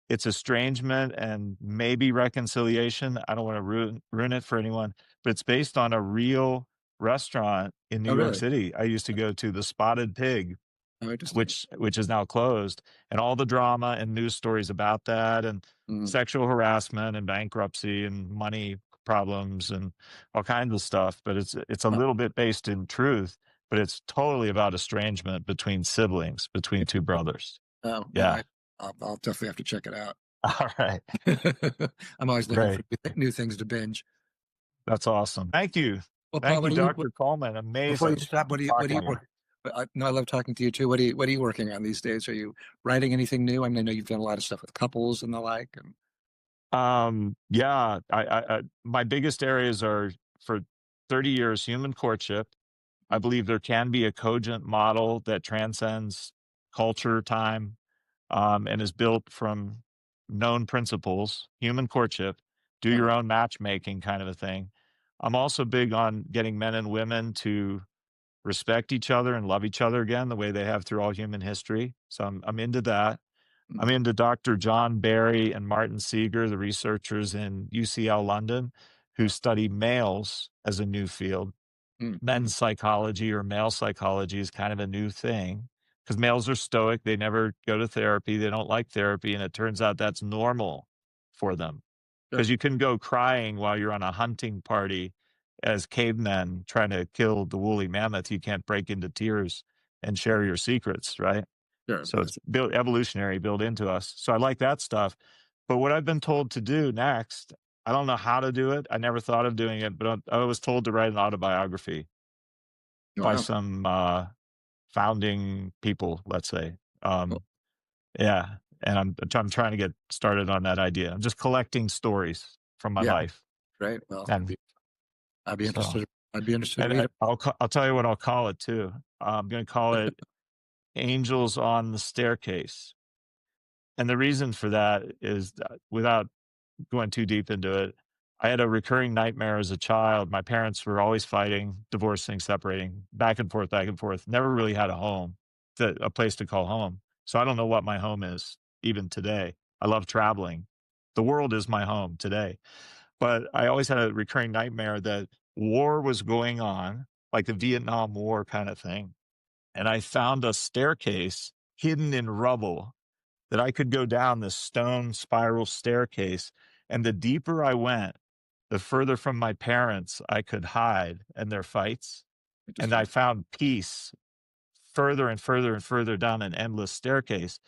it's estrangement and maybe reconciliation. I don't want to ruin it for anyone, but it's based on a real restaurant in New Oh York really? City I used to go to, the Spotted Pig, Oh interesting. which is now closed, and all the drama and news stories about that, and Mm. sexual harassment and bankruptcy and money problems and all kinds of stuff. But it's a Huh. little bit based in truth, but it's totally about estrangement between siblings, between two brothers. Oh well, Yeah. I'll definitely have to check it out. All right. I'm always looking for Great. new things to binge. That's awesome. Thank you. Well, Paul, Thank you, what do you Dr. Coleman. before you Amazing stop? What do talking you to you. work? No, I love talking to you too. What are you working on these days? Are you writing anything new? I mean, I know you've done a lot of stuff with couples and the like. And Yeah, my biggest areas are for 30 years human courtship. I believe there can be a cogent model that transcends culture, time, and is built from known principles, human courtship, do uh, your own matchmaking kind of a thing. I'm also big on getting men and women to respect each other and love each other again the way they have through all human history. So I'm into that. I'm mm, into Dr. John Barry and Martin Seeger, the researchers in UCL London, who study males as a new field. mm, Men's psychology or male psychology is kind of a new thing because males are stoic. They never go to therapy. They don't like therapy. And it turns out that's normal for them sure, because you can go crying while you're on a hunting party as cavemen trying to kill the woolly mammoth. You can't break into tears and share your secrets, right? sure. So it's built evolutionary, built into us. So I like that stuff. But what I've been told to do next, I don't know how to do it. I never thought of doing it, but I was told to write an autobiography by Wow. some founding people, let's say. Cool. Yeah, and I'm trying to get started on that idea. I'm just collecting stories from my Yeah. life, Great. Well, and I'd be so interested. I'd be interested to and read it. I'll tell you what I'll call it too. I'm going to call it "Angels on the Staircase," and the reason for that is that without going too deep into it, I had a recurring nightmare as a child. My parents were always fighting, divorcing, separating, back and forth. Never really had a home, a place to call home. So I don't know what my home is even today. I love traveling. The world is my home today. But I always had a recurring nightmare that war was going on, like the Vietnam War kind of thing. And I found a staircase hidden in rubble that I could go down this stone spiral staircase. And the deeper I went, the further from my parents I could hide and their fights. And I Interesting. found peace further and further and further down an endless staircase.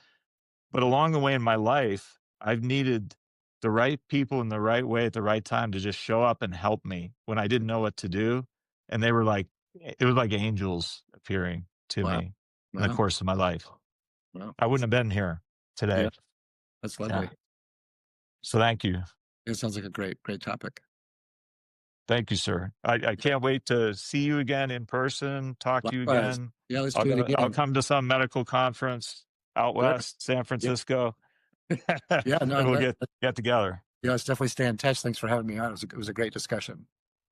But along the way in my life, I've needed the right people in the right way at the right time to just show up and help me when I didn't know what to do. And they were like, it was like angels appearing to Wow. me in the Wow. course of my life. Wow. I wouldn't have been here Yeah. today. That's Yeah. lovely. So thank you. It sounds like a great topic. Thank you, sir. I can't wait to see you again in person, talk to you Likewise. again. Yeah. Let's do it I'll again. come to some medical conference out Sure. west, San Yeah. Francisco, Yeah. No. and we'll get together. Yeah. Let's definitely stay in touch. Thanks for having me on. It was a great discussion.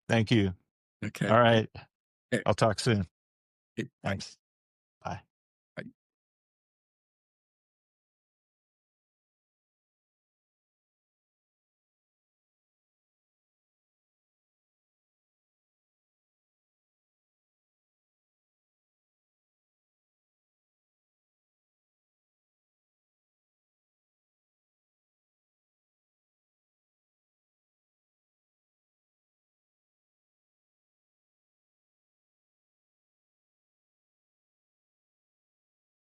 Thank you. Okay. All right. Okay. I'll talk soon. Bye. Thanks.